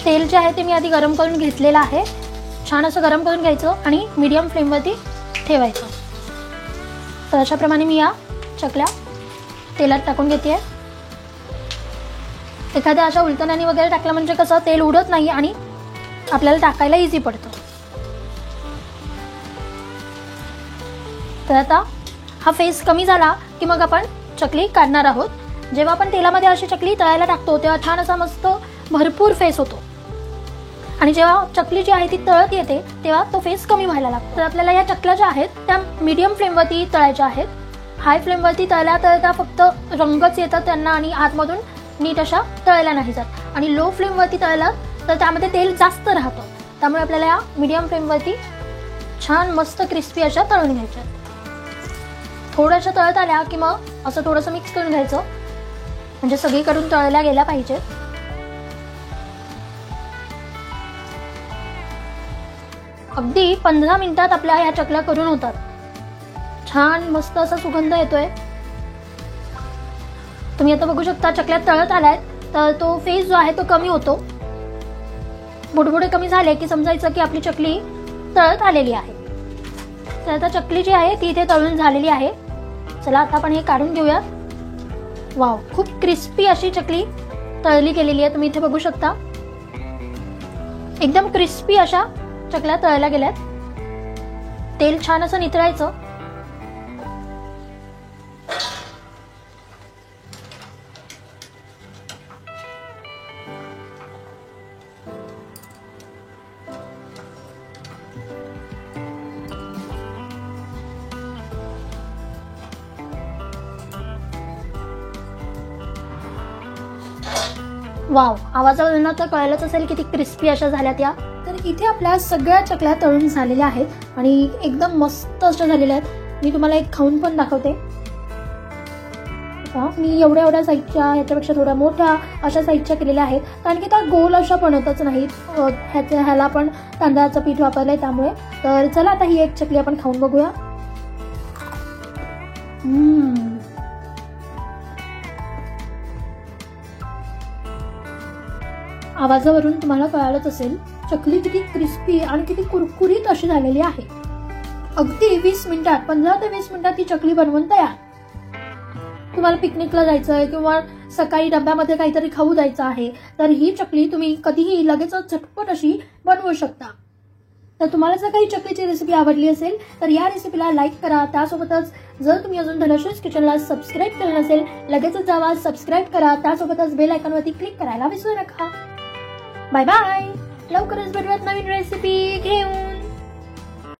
तेल जे आहे ते मी आधी गरम करून घेतलेलं आहे. छान असं गरम करून घ्यायचं आणि मीडियम फ्लेमवरती ठेवायचं. तर अशाप्रमाणे मी या चकल्या तेलात टाकून घेते. एखाद्या अशा उलटण्याने वगैरे टाकलं म्हणजे कसं तेल उडत नाही आणि आपल्याला टाकायला इझी पडतं. तर आता हा फेस कमी झाला की मग आपण चकली काढणार आहोत. जेव्हा आपण तेलामध्ये अशी चकली तळायला टाकतो तेव्हा छान असा मस्त भरपूर फेस होतो आणि जेव्हा चकली जी आहे ती तळत येते तेव्हा तो फेस कमी व्हायला लागतो. तर आपल्याला या चकल्या ज्या आहेत त्या मीडियम फ्लेमवरती तळायच्या आहेत. हाय फ्लेमवरती तळल्या तर फक्त रंगच येतात त्यांना आणि आतमधून नीट अशा तळायला नाही जात. आणि लो फ्लेमवरती तळल्या तर त्यामध्ये तेल जास्त राहतं. त्यामुळे आपल्याला या मीडियम फ्लेमवरती छान मस्त क्रिस्पी अशा तळून घ्यायच्या. थोड्याशा तळत आल्या की मग असं थोडंसं मिक्स करून घ्यायचं म्हणजे सगळीकडून तळल्या गेल्या पाहिजेत. अगदी 15 मिनिटात आपल्या ह्या चकल्या करून होतात. छान मस्त असा सुगंध येतोय. तुम्ही आता बघू शकता चकल्या तळत आल्यात तर तो फेस जो आहे तो कमी होतो. बुडबुडे कमी झाले की समजायचं की आपली चकली तळत आलेली आहे. तर आता चकली जी आहे ती इथे तळून झालेली आहे. चला आता आपण हे काढून घेऊया. वाव, खूप क्रिस्पी अशी चकली तळली गेलेली आहे. तुम्ही इथे बघू शकता एकदम क्रिस्पी अशा चकल्या तळल्या गेल्यात. तेल छान असं नितळायचं. वाव, आवाजावरून तर कळलंच असेल किती क्रिस्पी अशा झाल्या त्या. तर इथे आपल्या सगळ्या चकल्या तळून झालेल्या आहेत आणि एकदम मस्त अशा झालेल्या आहेत. मी तुम्हाला एक खाऊन पण दाखवते. मी एवढ्या साईजच्या ह्याच्यापेक्षा थोड्या मोठ्या अशा साईजच्या केलेल्या आहेत कारण की त्या गोल अशा बनवतच नाहीत. ह्याला पण तांदळाचं पीठ वापरलंय त्यामुळे. तर चला आता ही एक चकली आपण खाऊन बघूया. आवाजावरून तुम्हाला कळालंच असेल चकली किती क्रिस्पी आणि किती कुरकुरीत अशी झालेली आहे. अगदी 20 मिनिटात 15 ते 20 मिनिटात ही चकली बनवून तयार. तुम्हाला पिकनिकला जायचंय किंवा सकाळी डब्यामध्ये काहीतरी खाऊ द्यायचं आहे तर ही चकली तुम्ही कधीही लगेच झटपट अशी बनवू शकता. तर तुम्हाला जर काही चकलीची रेसिपी आवडली असेल तर या रेसिपीला लाईक करा. त्यासोबतच जर तुम्ही अजून धनश्रीज किचनला सबस्क्राईब केलं नसेल लगेचच जावा, सबस्क्राईब करा. त्यासोबतच बेल आयकॉनवरती क्लिक करायला विसरू नका. Bye bye. लवकरच भेटूयात नवीन रेसिपी घेऊन.